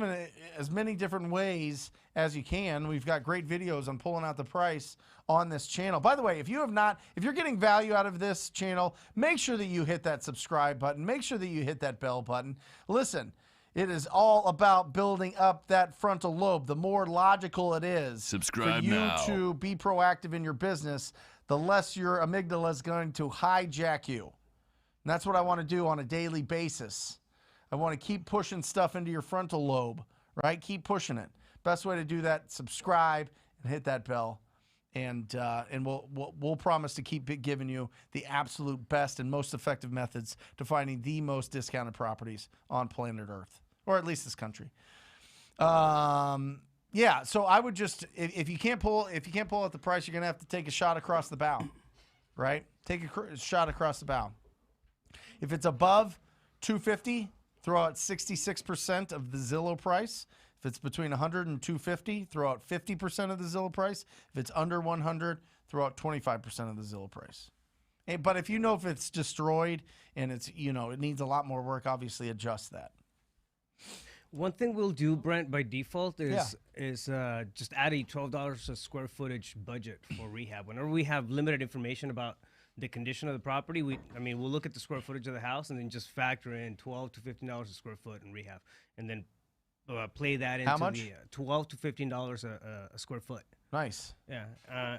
in as many different ways as you can. We've got great videos on pulling out the price on this channel. By the way, if you're getting value out of this channel, make sure that you hit that subscribe button. Make sure that you hit that bell button. Listen, it is all about building up that frontal lobe. The more logical it is Subscribe for you now. to be proactive in your business, the less your amygdala is going to hijack you. And that's what I want to do on a daily basis. I want to keep pushing stuff into your frontal lobe, right? Keep pushing it. Best way to do that, subscribe and hit that bell. And we'll promise to keep giving you the absolute best and most effective methods to finding the most discounted properties on planet Earth, or at least this country. Yeah, so I would just, if you can't pull out the price, you're gonna have to take a shot across the bow, right? Take a shot across the bow. If it's above 250, throw out 66% of the Zillow price. If it's between 100 and 250, throw out 50% of the Zillow price. If it's under 100, throw out 25% of the Zillow price. But if if it's destroyed and it's, it needs a lot more work, obviously adjust that. One thing we'll do, Brent, by default is just add a $12 a square footage budget for rehab. Whenever we have limited information about the condition of the property, we'll look at the square footage of the house and then just factor in $12 to $15 a square foot in rehab, and then play that into the $12 to $15 a square foot. Nice. Yeah,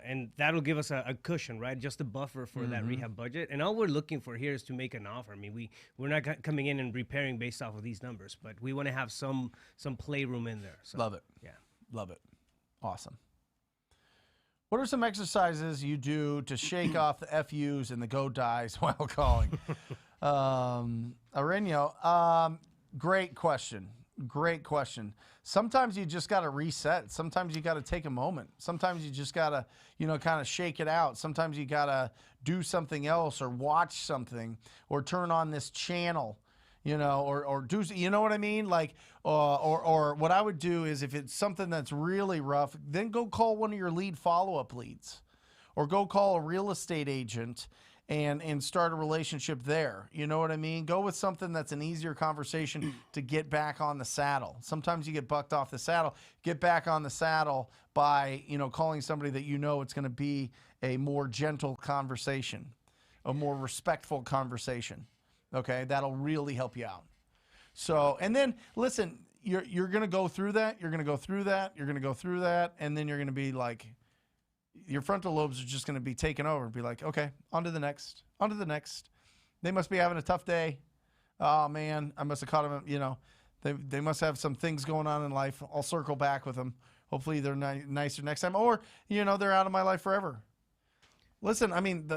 and that'll give us a cushion, right? Just a buffer for that rehab budget. And all we're looking for here is to make an offer. I mean, we're not coming in and repairing based off of these numbers, but we want to have some playroom in there. So, love it. Yeah, love it. Awesome. What are some exercises you do to shake off the FUs and the go dies while calling? Aurelio, great question. Great question. Sometimes you just got to reset. Sometimes you got to take a moment. Sometimes you just got to, kind of shake it out. Sometimes you got to do something else or watch something or turn on this channel, or do, what I mean? Like, or what I would do is if it's something that's really rough, then go call one of your lead follow-up leads or go call a real estate agent and start a relationship there. You know what I mean? Go with something that's an easier conversation to get back on the saddle. Sometimes you get bucked off the saddle. Get back on the saddle by, calling somebody that it's going to be a more gentle conversation, a more respectful conversation. Okay? That'll really help you out. So, and then listen, you're going to go through that. You're going to go through that. You're going to go through that. And then you're going to be like, your frontal lobes are just going to be taken over and be like, okay, on to the next, on to the next. They must be having a tough day. Oh man, I must have caught them. They must have some things going on in life. I'll circle back with them. Hopefully they're nicer next time, or, they're out of my life forever. Listen, I mean,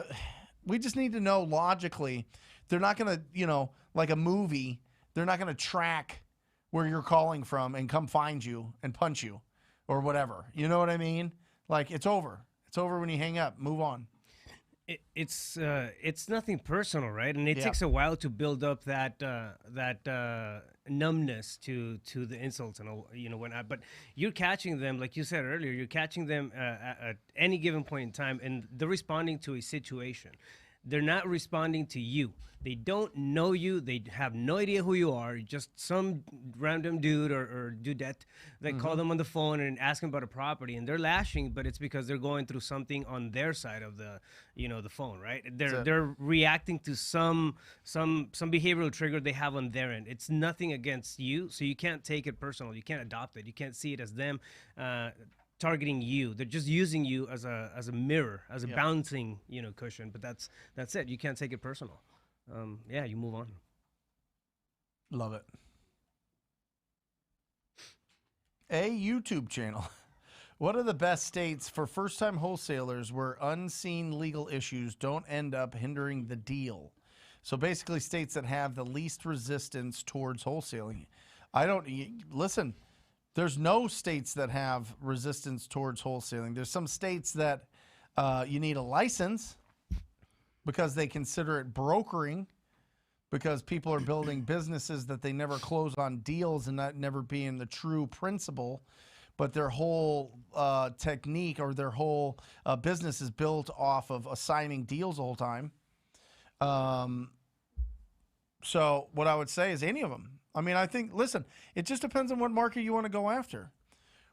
we just need to know logically, they're not going to, like a movie, they're not going to track where you're calling from and come find you and punch you or whatever. You know what I mean? Like, it's over. It's over when you hang up. Move on. It's nothing personal, right? And it Yeah. takes a while to build up that numbness to the insults and whatnot. But you're catching them, like you said earlier, you're catching them at any given point in time, and they're responding to a situation. They're not responding to you. They don't know you. They have no idea who you are. You're just some random dude or dudette that call them on the phone and ask them about a property, and they're lashing, but it's because they're going through something on their side of the phone, right? They're reacting to some behavioral trigger they have on their end. It's nothing against you, so you can't take it personal. You can't adopt it. You can't see it as them targeting you. They're just using you as a mirror, as a bouncing cushion. But that's it. You can't take it personal. You move on. Love it. A YouTube channel. What are the best states for first-time wholesalers where unseen legal issues don't end up hindering the deal? So basically states that have the least resistance towards wholesaling. Listen, there's no states that have resistance towards wholesaling. There's some states that you need a license because they consider it brokering, because people are building businesses that they never close on deals and that never being the true principle. But their whole technique or their whole business is built off of assigning deals the whole time. So what I would say is any of them. I mean, I think, listen, it just depends on what market you want to go after.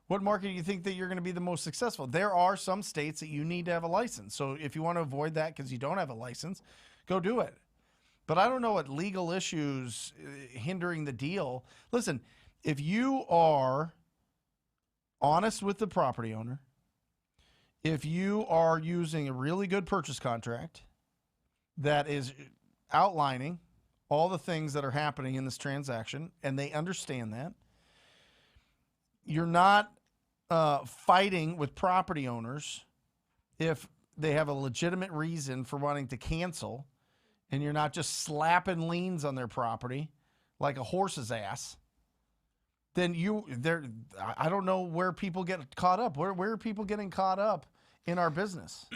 What market you think that you're going to be the most successful. There are some states that you need to have a license. So if you want to avoid that because you don't have a license, go do it. But I don't know what legal issues hindering the deal. Listen, if you are honest with the property owner, if you are using a really good purchase contract that is outlining all the things that are happening in this transaction, and they understand that, you're not fighting with property owners if they have a legitimate reason for wanting to cancel, and you're not just slapping liens on their property like a horse's ass, then I don't know where people get caught up. Where are people getting caught up in our business?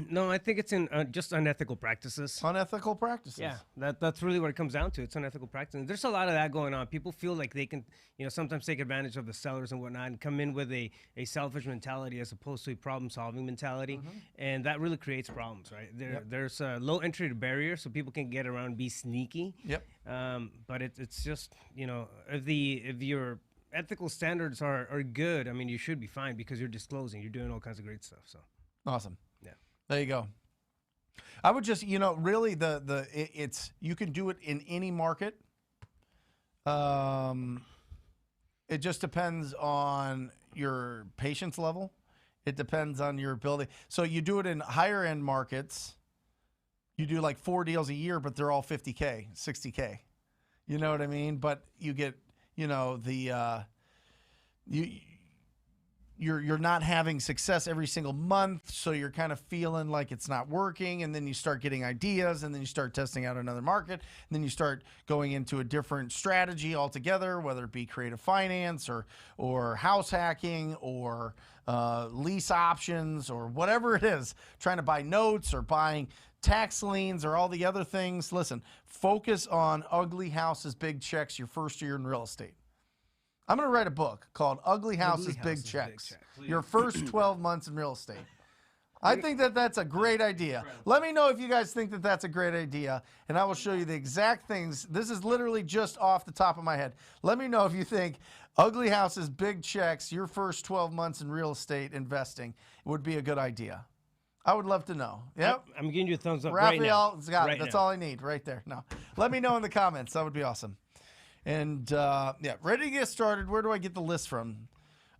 No, I think it's in just unethical practices. Unethical practices. Yeah, that's really what it comes down to. It's unethical practice. And there's a lot of that going on. People feel like they can, sometimes take advantage of the sellers and whatnot and come in with a selfish mentality as opposed to a problem-solving mentality. And that really creates problems, right? There's a low entry barrier so people can get around and be sneaky. Yep. But it's just, if your ethical standards are good, I mean, you should be fine because you're disclosing. You're doing all kinds of great stuff. So awesome. Yeah. There you go. I would just, really it's you can do it in any market. It just depends on your patience level. It depends on your ability. So you do it in higher end markets. You do like 4 deals a year, but they're all 50K, 60K. You know what I mean? But you get, you're not having success every single month, so you're kind of feeling like it's not working, and then you start getting ideas, and then you start testing out another market, and then you start going into a different strategy altogether, whether it be creative finance or house hacking or lease options or whatever it is, trying to buy notes or buying tax liens or all the other things. Listen, focus on ugly houses, big checks your first year in real estate. I'm going to write a book called Ugly Houses, Big Checks. Your first 12 months in real estate. I think that that's a great idea. Let me know if you guys think that that's a great idea, and I will show you the exact things. This is literally just off the top of my head. Let me know if you think Ugly Houses, Big Checks, your first 12 months in real estate investing would be a good idea. I would love to know. Yep. I'm giving you a thumbs up Rafael's got right it. That's now. all I need right there. No. Let me know in the comments. That would be awesome. And, ready to get started. Where do I get the list from?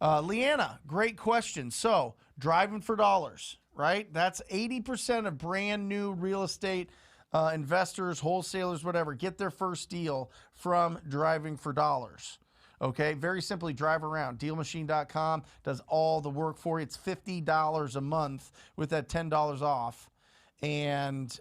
Leanna, great question. So, driving for dollars, right? That's 80% of brand new real estate investors, wholesalers, whatever, get their first deal from driving for dollars. Okay, very simply, drive around. Dealmachine.com does all the work for you. It's $50 a month with that $10 off. And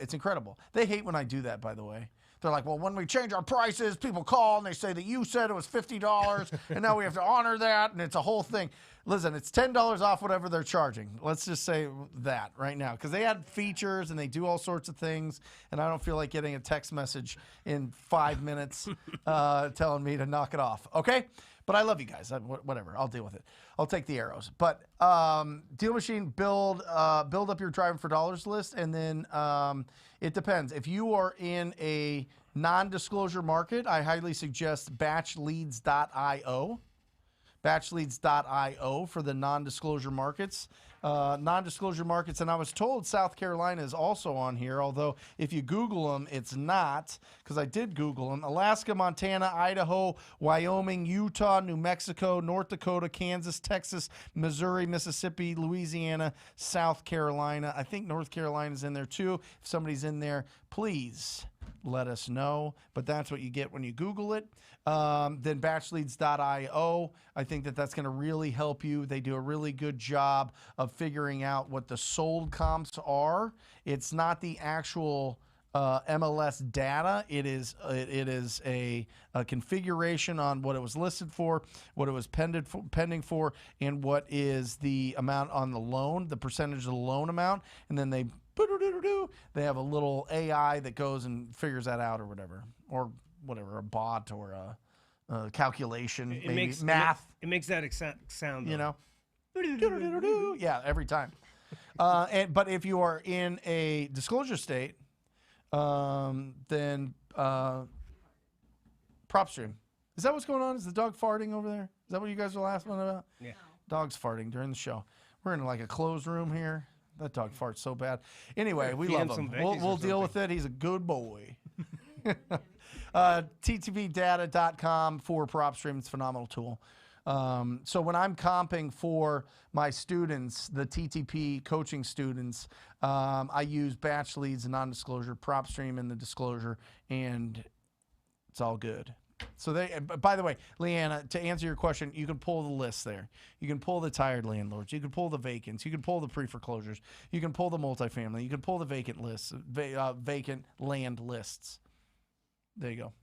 it's incredible. They hate when I do that, by the way. They're like, well, when we change our prices, people call and they say that you said it was $50 and now we have to honor that, and it's a whole thing. Listen, it's $10 off whatever they're charging. Let's just say that right now, because they add features and they do all sorts of things, and I don't feel like getting a text message in 5 minutes telling me to knock it off. Okay, but I love you guys. Whatever, I'll deal with it. I'll take the arrows. But Deal Machine, build up your driving for dollars list, and then it depends. If you are in a non-disclosure market, I highly suggest batchleads.io. Batchleads.io for the non-disclosure markets. Non-disclosure markets, and I was told South Carolina is also on here, although if you Google them, it's not, because I did Google them. Alaska, Montana, Idaho, Wyoming, Utah, New Mexico, North Dakota, Kansas, Texas, Missouri, Mississippi, Louisiana, South Carolina. I think North Carolina's in there too. If somebody's in there, please let us know. But that's what you get when you Google it. Then batchleads.io. I think that's going to really help you. They do a really good job of figuring out what the sold comps are. It's not the actual MLS data. It is a configuration on what it was listed for, what it was pending for, and what is the amount on the loan, the percentage of the loan amount, and then they have a little AI that goes and figures that out, or whatever, a bot, or a calculation, math. It makes that sound, you know, yeah, every time. But if you are in a disclosure state, then PropStream. Is that what's going on? Is the dog farting over there? Is that what you guys were last one about? Yeah. Dog's farting during the show. We're in like a closed room here. That dog farts so bad. Anyway, we love him. We'll deal with it. He's a good boy. TTVdata.com for PropStream. It's a phenomenal tool. So when I'm comping for my students, the TTP coaching students, I use batch leads and non-disclosure, PropStream and the disclosure, and it's all good. So by the way, Leanna, to answer your question, you can pull the list there. You can pull the tired landlords. You can pull the vacants. You can pull the pre-foreclosures. You can pull the multifamily. You can pull the vacant lists, vacant land lists. There you go.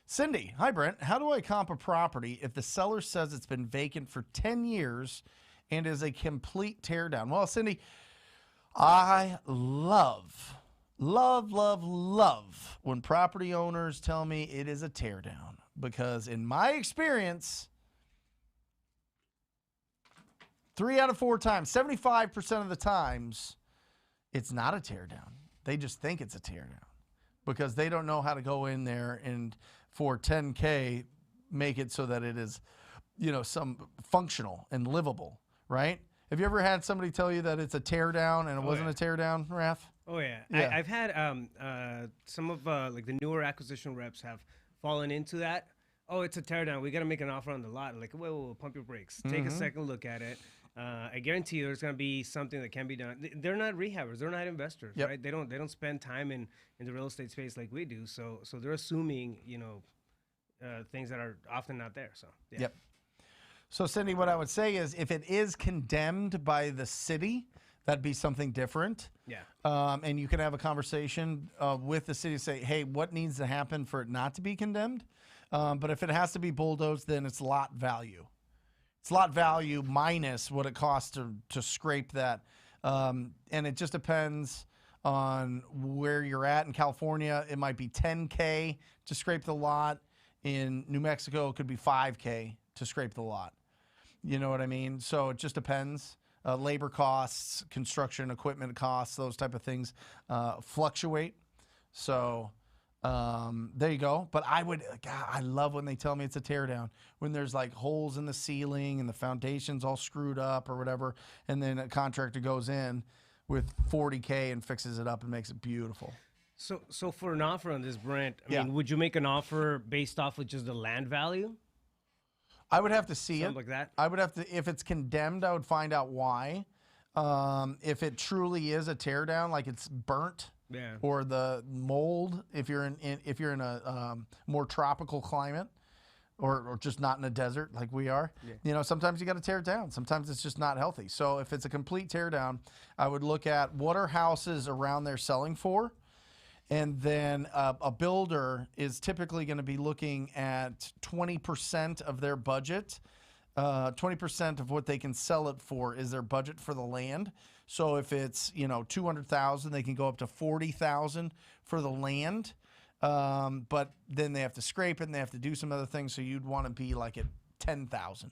Cindy, hi Brent. How do I comp a property if the seller says it's been vacant for 10 years and is a complete teardown? Well, Cindy, I love when property owners tell me it is a teardown, because in my experience, 3 out of 4 times, 75% of the times, it's not a teardown. They just think it's a teardown because they don't know how to go in there and for $10K make it so that it is, some functional and livable, right? Have you ever had somebody tell you that it's a teardown and it wasn't a teardown, Raph? Oh yeah, Yeah. I've had some of like the newer acquisition reps have fallen into that. Oh, it's a teardown. We got to make an offer on the lot. Like, whoa, pump your brakes. Take a second look at it. I guarantee you, there's going to be something that can be done. They're not rehabbers. They're not investors, Yep. right? They don't spend time in the real estate space like we do. So they're assuming things that are often not there. So yeah. Yep. So Cindy, what I would say is, if it is condemned by the city, that'd be something different. Yeah. And you can have a conversation with the city, say, hey, what needs to happen for it not to be condemned? But if it has to be bulldozed, then it's lot value. It's lot value minus what it costs to scrape that. And it just depends on where you're at. In California, it might be $10K to scrape the lot. In New Mexico, it could be $5K to scrape the lot. You know what I mean? So it just depends. Labor costs, construction equipment costs, those type of things fluctuate. So there you go. But I love when they tell me it's a teardown, when there's like holes in the ceiling and the foundation's all screwed up or whatever, and then a contractor goes in with $40K and fixes it up and makes it beautiful. So for an offer on this, Brent, I Yeah. mean, would you make an offer based off of just the land value? I would have to see Something it. like that? I would have to, if it's condemned, I would find out why. If it truly is a teardown, like it's burnt, Yeah. or the mold, if you're in a more tropical climate, or just not in a desert like we are, sometimes you got to tear it down. Sometimes it's just not healthy. So if it's a complete teardown, I would look at what are houses around there selling for, And then a builder is typically going to be looking at 20% of their budget. 20% of what they can sell it for is their budget for the land. So if it's, $200,000, they can go up to $40,000 for the land. But then they have to scrape it and they have to do some other things. So you'd want to be like at 10,000,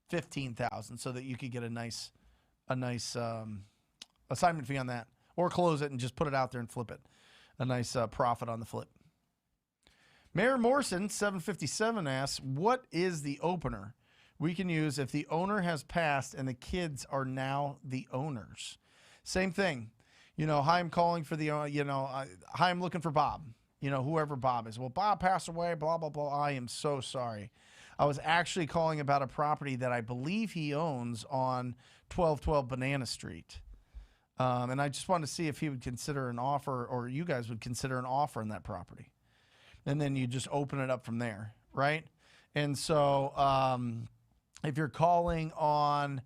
15,000, so that you could get a nice assignment fee on that, or close it and just put it out there and flip it. A nice profit on the flip. Mayor Morrison, 757, asks, what is the opener we can use if the owner has passed and the kids are now the owners? Same thing. Hi, I'm calling for the, hi, I'm looking for Bob. Whoever Bob is. Well, Bob passed away, blah, blah, blah. I am so sorry. I was actually calling about a property that I believe he owns on 1212 Banana Street. And I just wanted to see if he would consider an offer, or you guys would consider an offer on that property. And then you just open it up from there, right? And so if you're calling on,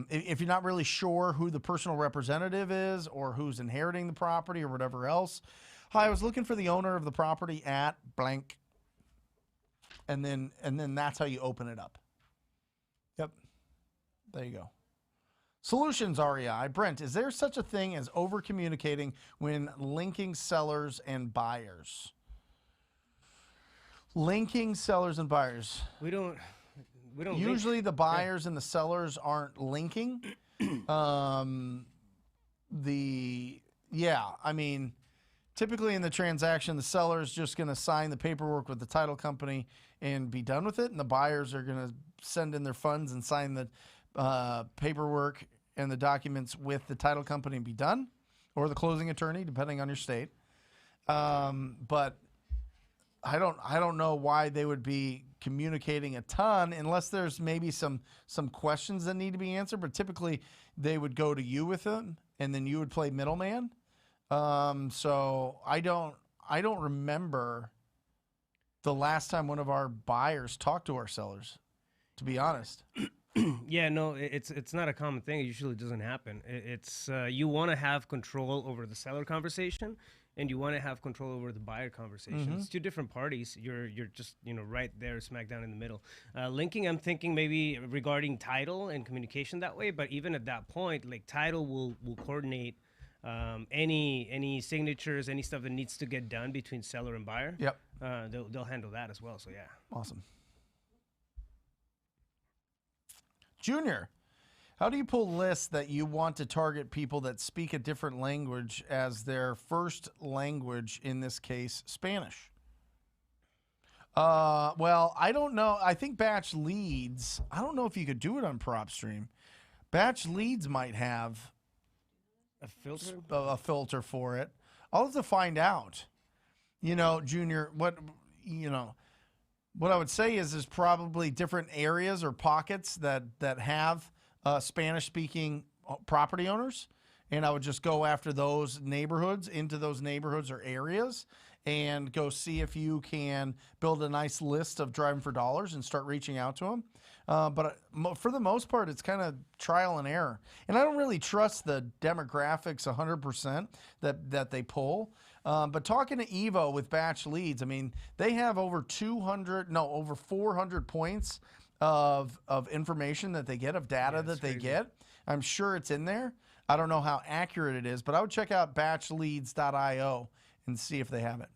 if you're not really sure who the personal representative is or who's inheriting the property or whatever else, hi, I was looking for the owner of the property at blank. And then that's how you open it up. Yep. There you go. Solutions REI. Brent, is there such a thing as over communicating when linking sellers and buyers? Linking sellers and buyers. We don't Usually the buyers and the sellers aren't linking. Typically in the transaction, the seller is just going to sign the paperwork with the title company and be done with it. And the buyers are going to send in their funds and sign the paperwork and the documents with the title company and be done, or the closing attorney, depending on your state. But I don't know why they would be communicating a ton unless there's maybe some questions that need to be answered. But typically they would go to you with them, and then you would play middleman. So I don't remember the last time one of our buyers talked to our sellers, to be honest. Yeah, no, it's not a common thing. It usually doesn't happen. It's you want to have control over the seller conversation, and you want to have control over the buyer conversation. Mm-hmm. It's two different parties. You're just right there, smack down in the middle. Linking, I'm thinking maybe regarding title and communication that way. But even at that point, like title will coordinate any signatures, any stuff that needs to get done between seller and buyer. Yep. They'll handle that as well. So yeah. Awesome. Junior, how do you pull lists that you want to target people that speak a different language as their first language, in this case, Spanish? Well, I don't know. I think batch leads, I don't know if you could do it on PropStream. Batch leads might have A filter? a filter for it. I'll have to find out. Junior, what I would say is there's probably different areas or pockets that have Spanish-speaking property owners, and I would just go after those neighborhoods, into those neighborhoods or areas, and go see if you can build a nice list of driving for dollars and start reaching out to them. But for the most part, it's kind of trial and error. And I don't really trust the demographics 100% that they pull. But talking to Evo with batch leads, I mean, they have over 400 points of information that they get, of data that they get. I'm sure it's in there. I don't know how accurate it is, but I would check out batchleads.io and see if they have it.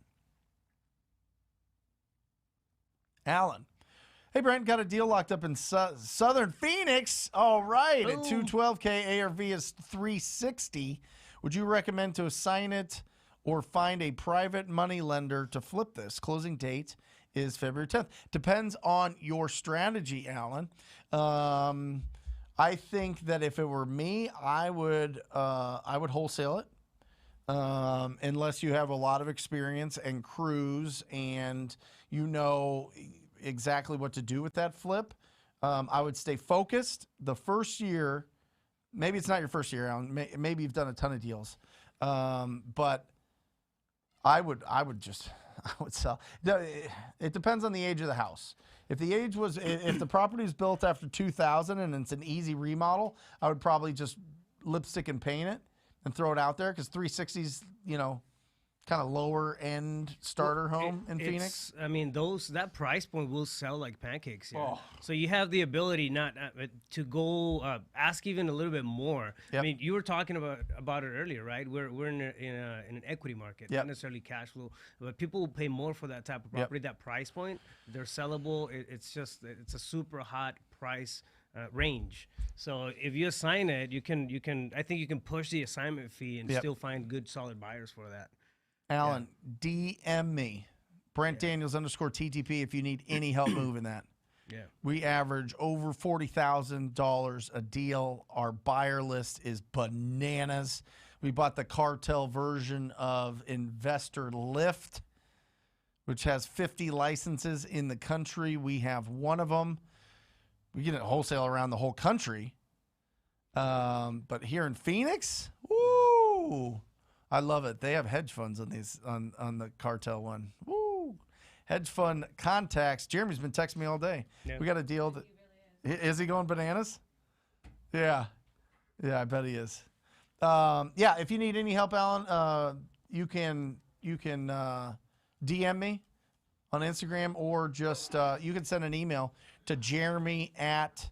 Alan. Hey, Brent, got a deal locked up in Southern Phoenix. All right, at 212K, ARV is 360. Would you recommend to assign it or find a private money lender to flip this? Closing date is February 10th. Depends on your strategy, Alan. I think that if it were me, I would wholesale it, unless you have a lot of experience and crews and you know exactly what to do with that flip. I would stay focused the first year. Maybe it's not your first year, Alan. Maybe you've done a ton of deals, but I would sell. It depends on the age of the house. If the property is built after 2000 and it's an easy remodel, I would probably just lipstick and paint it and throw it out there, because 360s, kind of lower end starter home in Phoenix? I mean, that price point will sell like pancakes here. Oh. So you have the ability not to go ask even a little bit more. Yep. I mean, you were talking about it earlier, right? We're in an equity market, Yep. not necessarily cash flow, but people will pay more for that type of property. That price point, they're sellable. It's a super hot price range. So if you assign it, you can. I think you can push the assignment fee and Yep. still find good solid buyers for that. Alan, DM me, Brent Daniels _ TTP, if you need any help moving that. Yeah. We average over $40,000 a deal. Our buyer list is bananas. We bought the cartel version of Investor Lift, which has 50 licenses in the country. We have one of them. We get it wholesale around the whole country. But here in Phoenix, woo! I love it. They have hedge funds on these on the cartel one. Woo! Hedge fund contacts. Jeremy's been texting me all day. Yeah. We got a deal that is he going bananas? Yeah. Yeah, I bet he is. Yeah, if you need any help, Alan, you can DM me on Instagram, or just you can send an email to Jeremy at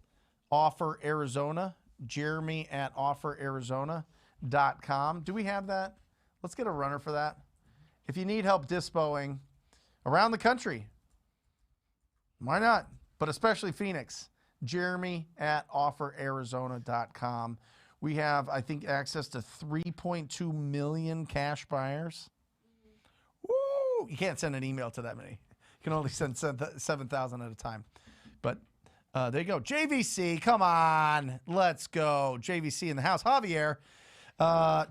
OfferArizona. Jeremy at OfferArizona.com. Do we have that? Let's get a runner for that. If you need help dispoing around the country, why not? But especially Phoenix, Jeremy at OfferArizona.com. We have, I think, access to 3.2 million cash buyers. Woo! You can't send an email to that many. You can only send 7,000 at a time. But there you go. JVC, come on. Let's go. JVC in the house. Javier.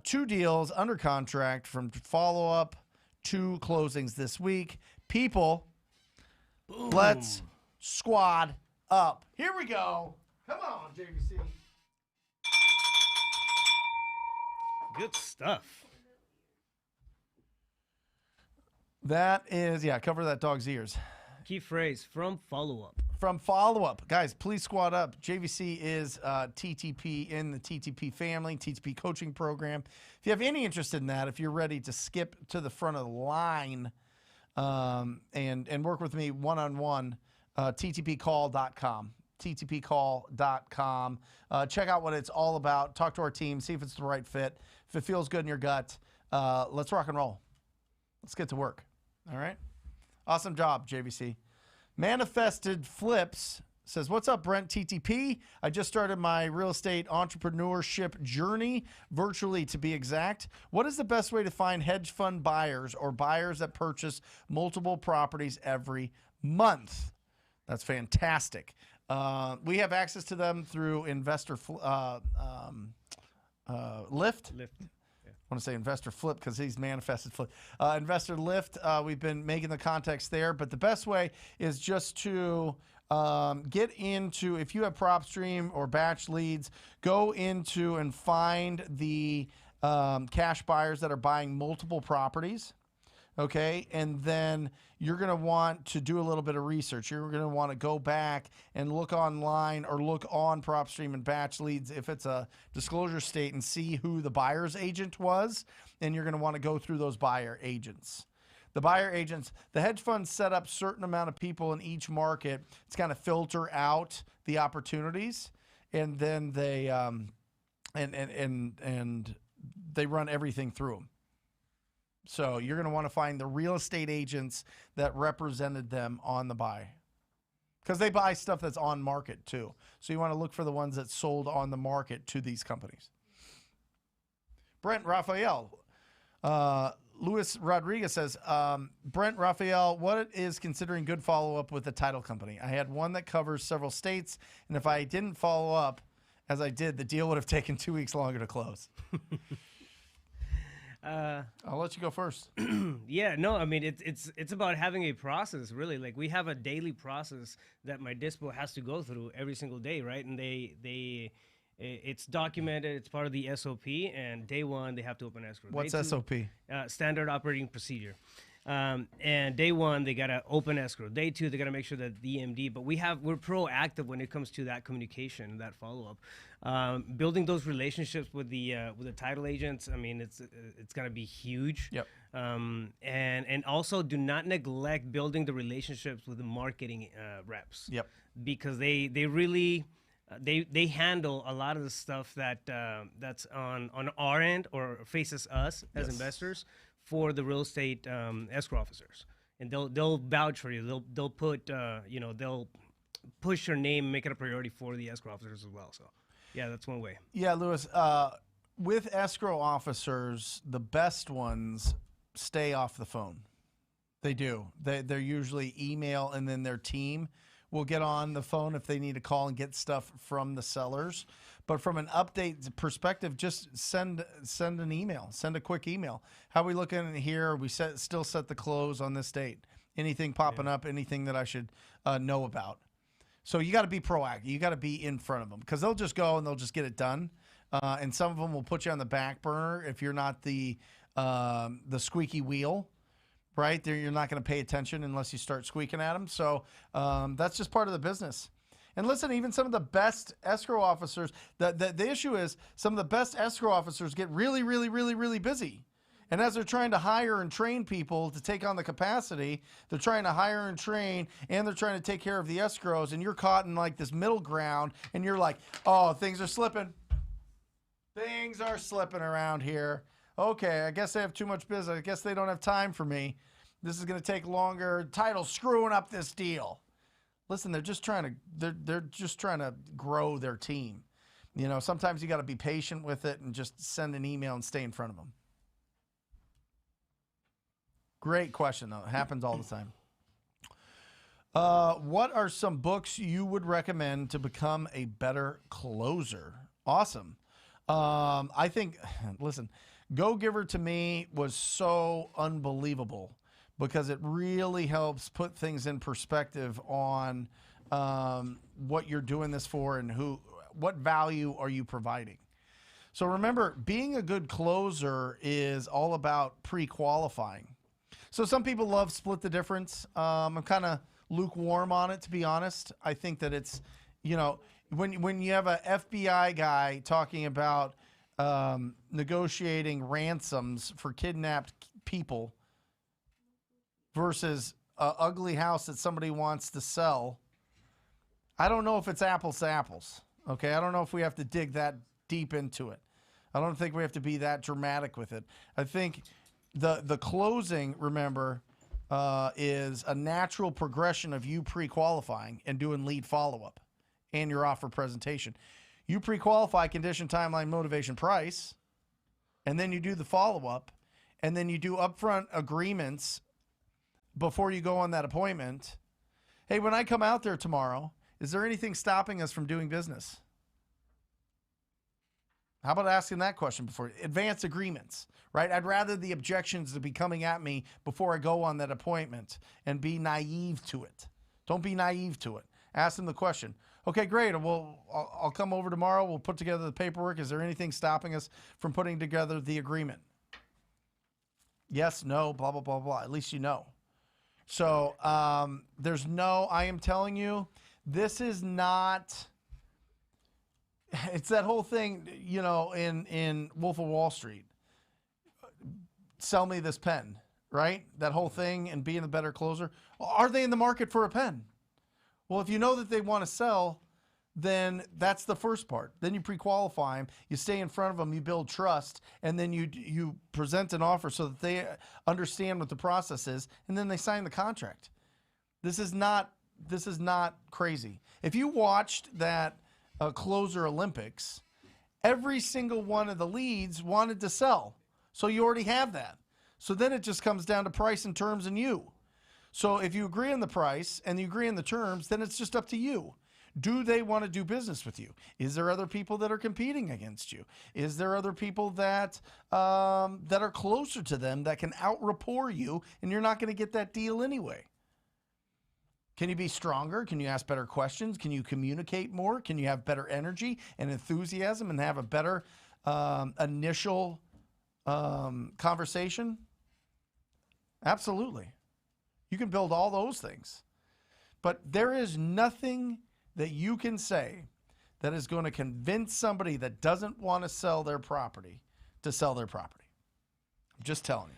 2 deals under contract from follow-up, 2 closings this week. People, let's squad up. Here we go. Come on, JVC. Good stuff. That is, cover that dog's ears. Key phrase, from follow-up. From follow-up. Guys, please squad up. JVC is TTP in the TTP family, TTP coaching program. If you have any interest in that, if you're ready to skip to the front of the line and work with me one-on-one, ttpcall.com. ttpcall.com. Check out what it's all about. Talk to our team. See if it's the right fit. If it feels good in your gut, let's rock and roll. Let's get to work. All right? Awesome job, JVC. Manifested Flips says, what's up, Brent TTP? I just started my real estate entrepreneurship journey, virtually to be exact. What is the best way to find hedge fund buyers or buyers that purchase multiple properties every month? That's fantastic. We have access to them through Investor Lift. I want to say Investor Flip because he's manifested Flip. Investor Lift, we've been making the context there, but the best way is just to get into, if you have PropStream or batch leads, go into and find the cash buyers that are buying multiple properties. Okay, and then you're going to want to do a little bit of research. You're going to want to go back and look online or look on PropStream and batch leads if it's a disclosure state and see who the buyer's agent was. And you're going to want to go through those buyer agents. The buyer agents, the hedge funds set up certain amount of people in each market to kind of filter out the opportunities, and then they and they run everything through them. So you're going to want to find the real estate agents that represented them on the buy, because they buy stuff that's on market too. So you want to look for the ones that sold on the market to these companies. Brent Rafael. Luis Rodriguez says, Brent Rafael, what is considering good follow-up with the title company? I had one that covers several states, and if I didn't follow up as I did, the deal would have taken 2 weeks longer to close. I'll let you go first. Yeah, no, I mean, it's about having a process, really. Like, we have a daily process that my dispo has to go through every single day, right? And it's documented. It's part of the SOP. And day one, they have to open escrow. What's Day two, SOP? Standard operating procedure. And day one, they got to open escrow. Day two, they got to make sure that the EMD. But we're proactive when it comes to that communication, that follow up, building those relationships with the title agents. I mean, it's got to be huge. Yep. And also do not neglect building the relationships with the marketing reps. Yep. Because they really they handle a lot of the stuff that's on our end or faces us as investors for the real estate escrow officers, and they'll vouch for you. They'll put they'll push your name, make it a priority for the escrow officers as well. So yeah, that's one way. Yeah, Louis. With escrow officers, the best ones stay off the phone. They do. They're usually email, and then their team will get on the phone if they need to call and get stuff from the sellers. But from an update perspective, just send an email. Send a quick email. How are we looking here? We still set the close on this date. Anything popping up? Anything that I should know about? So you got to be proactive. You got to be in front of them, because they'll just go and they'll just get it done. And some of them will put you on the back burner if you're not the squeaky wheel. Right? You're not going to pay attention unless you start squeaking at them. So that's just part of the business. And listen, even some of the best escrow officers, the issue is some of the best escrow officers get really, really, really, really busy. And as they're trying to hire and train people to take on the capacity, they're trying to hire and train, and they're trying to take care of the escrows, and you're caught in like this middle ground, and you're like, oh, things are slipping. Things are slipping around here. Okay, I guess they have too much business. I guess they don't have time for me. This is going to take longer. Title's screwing up this deal. Listen, they're just trying to grow their team. You know, sometimes you got to be patient with it and just send an email and stay in front of them. Great question, though. It happens all the time. What are some books you would recommend to become a better closer? Awesome. I think, listen, Go Giver to me was so unbelievable, because it really helps put things in perspective on what you're doing this for and what value are you providing. So remember, being a good closer is all about pre-qualifying. So some people love Split the Difference. I'm kind of lukewarm on it, to be honest. I think that it's, when you have a FBI guy talking about negotiating ransoms for kidnapped people versus an ugly house that somebody wants to sell, I don't know if it's apples to apples. Okay, I don't know if we have to dig that deep into it. I don't think we have to be that dramatic with it. I think the closing, remember, is a natural progression of you pre-qualifying and doing lead follow-up and your offer presentation. You pre-qualify condition, timeline, motivation, price, and then you do the follow-up, and then you do upfront agreements before you go on that appointment. Hey, when I come out there tomorrow, is there anything stopping us from doing business? How about asking that question before? Advance agreements, right? I'd rather the objections to be coming at me before I go on that appointment and be naive to it. Don't be naive to it. Ask them the question. Okay, great. I'll come over tomorrow. We'll put together the paperwork. Is there anything stopping us from putting together the agreement? Yes, no, blah, blah, blah, blah. At least you know. So I am telling you, this is not, it's that whole thing, in Wolf of Wall Street. Sell me this pen, right? That whole thing, and being a better closer. Well, are they in the market for a pen? Well, if you know that they want to sell, then that's the first part. Then you pre-qualify them, you stay in front of them, you build trust, and then you present an offer so that they understand what the process is, and then they sign the contract. This is not crazy. If you watched that Closer Olympics, every single one of the leads wanted to sell. So you already have that. So then it just comes down to price and terms and you. So if you agree on the price and you agree on the terms, then it's just up to you. Do they want to do business with you? Is there other people that are competing against you? Is there other people that are closer to them that can out-rapport you, and you're not going to get that deal anyway? Can you be stronger? Can you ask better questions? Can you communicate more? Can you have better energy and enthusiasm and have a better initial conversation? Absolutely. You can build all those things. But there is nothing that you can say that is going to convince somebody that doesn't want to sell their property to sell their property. I'm just telling you.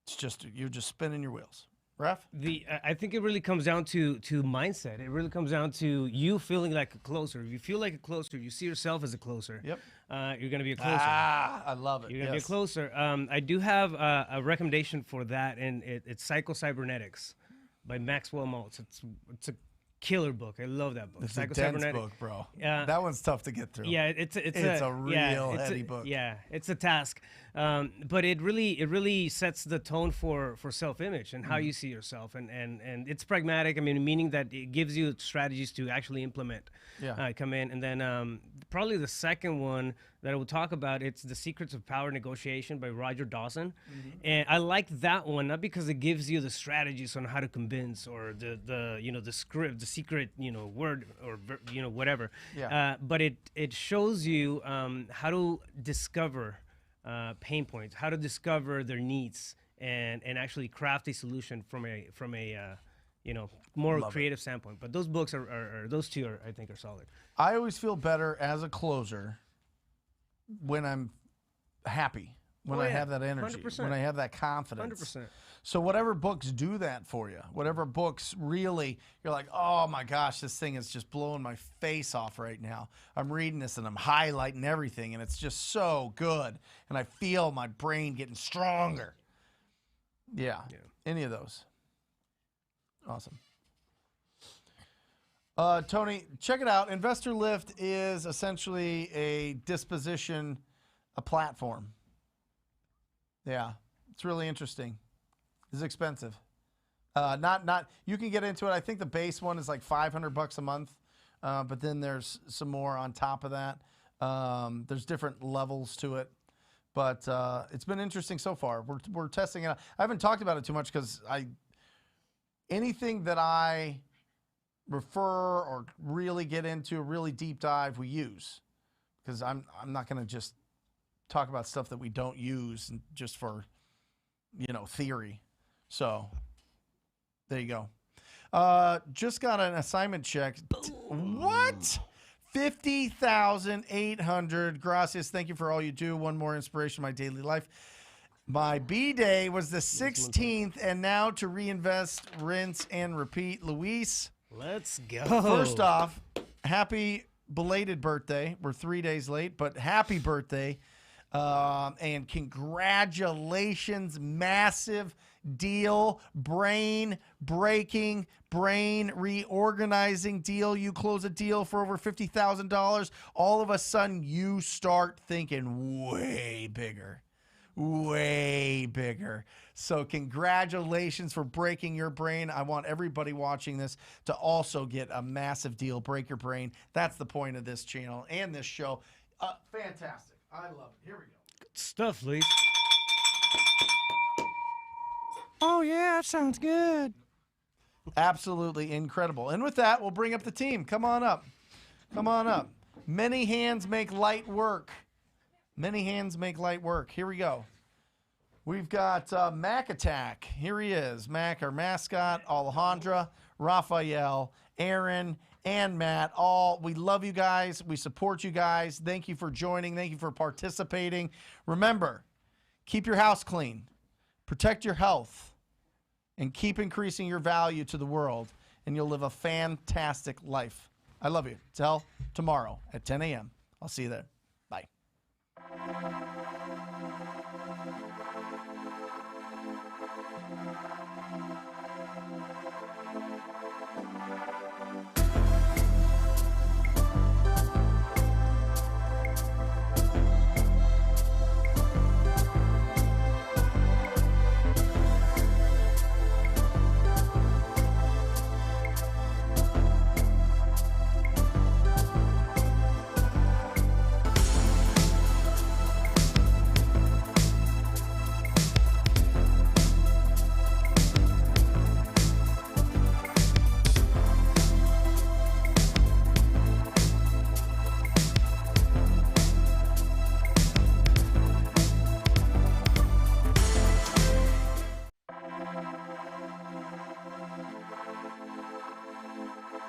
It's just, you're just spinning your wheels. Ref? I think it really comes down to mindset. It really comes down to you feeling like a closer. If you feel like a closer, you see yourself as a closer. Yep. You're going to be a closer. I love it. You're going to be a closer. I do have a recommendation for that, and it's Psycho-Cybernetics by Maxwell Maltz. It's a killer book. I love that book. It's a dense book, bro. That one's tough to get through. Yeah, it's a real heady book. Yeah, it's a task. But it really sets the tone for self-image and how you see yourself, and it's pragmatic. I mean, meaning that it gives you strategies to actually implement. Yeah. Come in, and then probably the second one that I will talk about, it's The Secrets of Power Negotiation by Roger Dawson. And I like that one, not because it gives you the strategies on how to convince or the script, the secret, word or, whatever. Yeah. But it shows you how to discover pain points, how to discover their needs, and actually craft a solution from a more creative standpoint. But those books are those two I think are solid. I always feel better as a closer when I'm happy, when I have that energy, 100%. when I have that confidence. 100%. So whatever books do that for you, whatever books really, you're like, oh my gosh, this thing is just blowing my face off right now. I'm reading this and I'm highlighting everything and it's just so good. And I feel my brain getting stronger. Yeah. Any of those. Awesome. Tony, check it out. Investor Lift is essentially a disposition, a platform. Yeah, it's really interesting. It's expensive. Not. You can get into it. I think the base one is like $500 a month, but then there's some more on top of that. There's different levels to it, but it's been interesting so far. We're testing it out. I haven't talked about it too much because anything that I refer or really get into a really deep dive we use, because I'm not going to just talk about stuff that we don't use and just for theory. So there you go. Just got an assignment check. What? 50,800. Gracias. Thank you for all you do. One more inspiration in my daily life. My B-day was the 16th, and now to reinvest, rinse, and repeat. Luis, let's go. First off, happy belated birthday. We're 3 days late, but happy birthday. And congratulations. Massive deal. Brain-breaking, brain reorganizing deal. You close a deal for over $50,000. All of a sudden, you start thinking way bigger. Way bigger. So congratulations for breaking your brain. I want everybody watching this to also get a massive deal. Break your brain. That's the point of this channel and this show. Fantastic. I love it. Here we go. Good stuff, Lee. Oh, yeah, that sounds good. Absolutely incredible. And with that, we'll bring up the team. Come on up. Come on up. Many hands make light work. Many hands make light work. Here we go. We've got Mac Attack. Here he is. Mac, our mascot, Alejandra, Rafael, Aaron, and Matt. We love you guys. We support you guys. Thank you for joining. Thank you for participating. Remember, keep your house clean. Protect your health. And keep increasing your value to the world. And you'll live a fantastic life. I love you. Till tomorrow at 10 a.m. I'll see you there. Bye.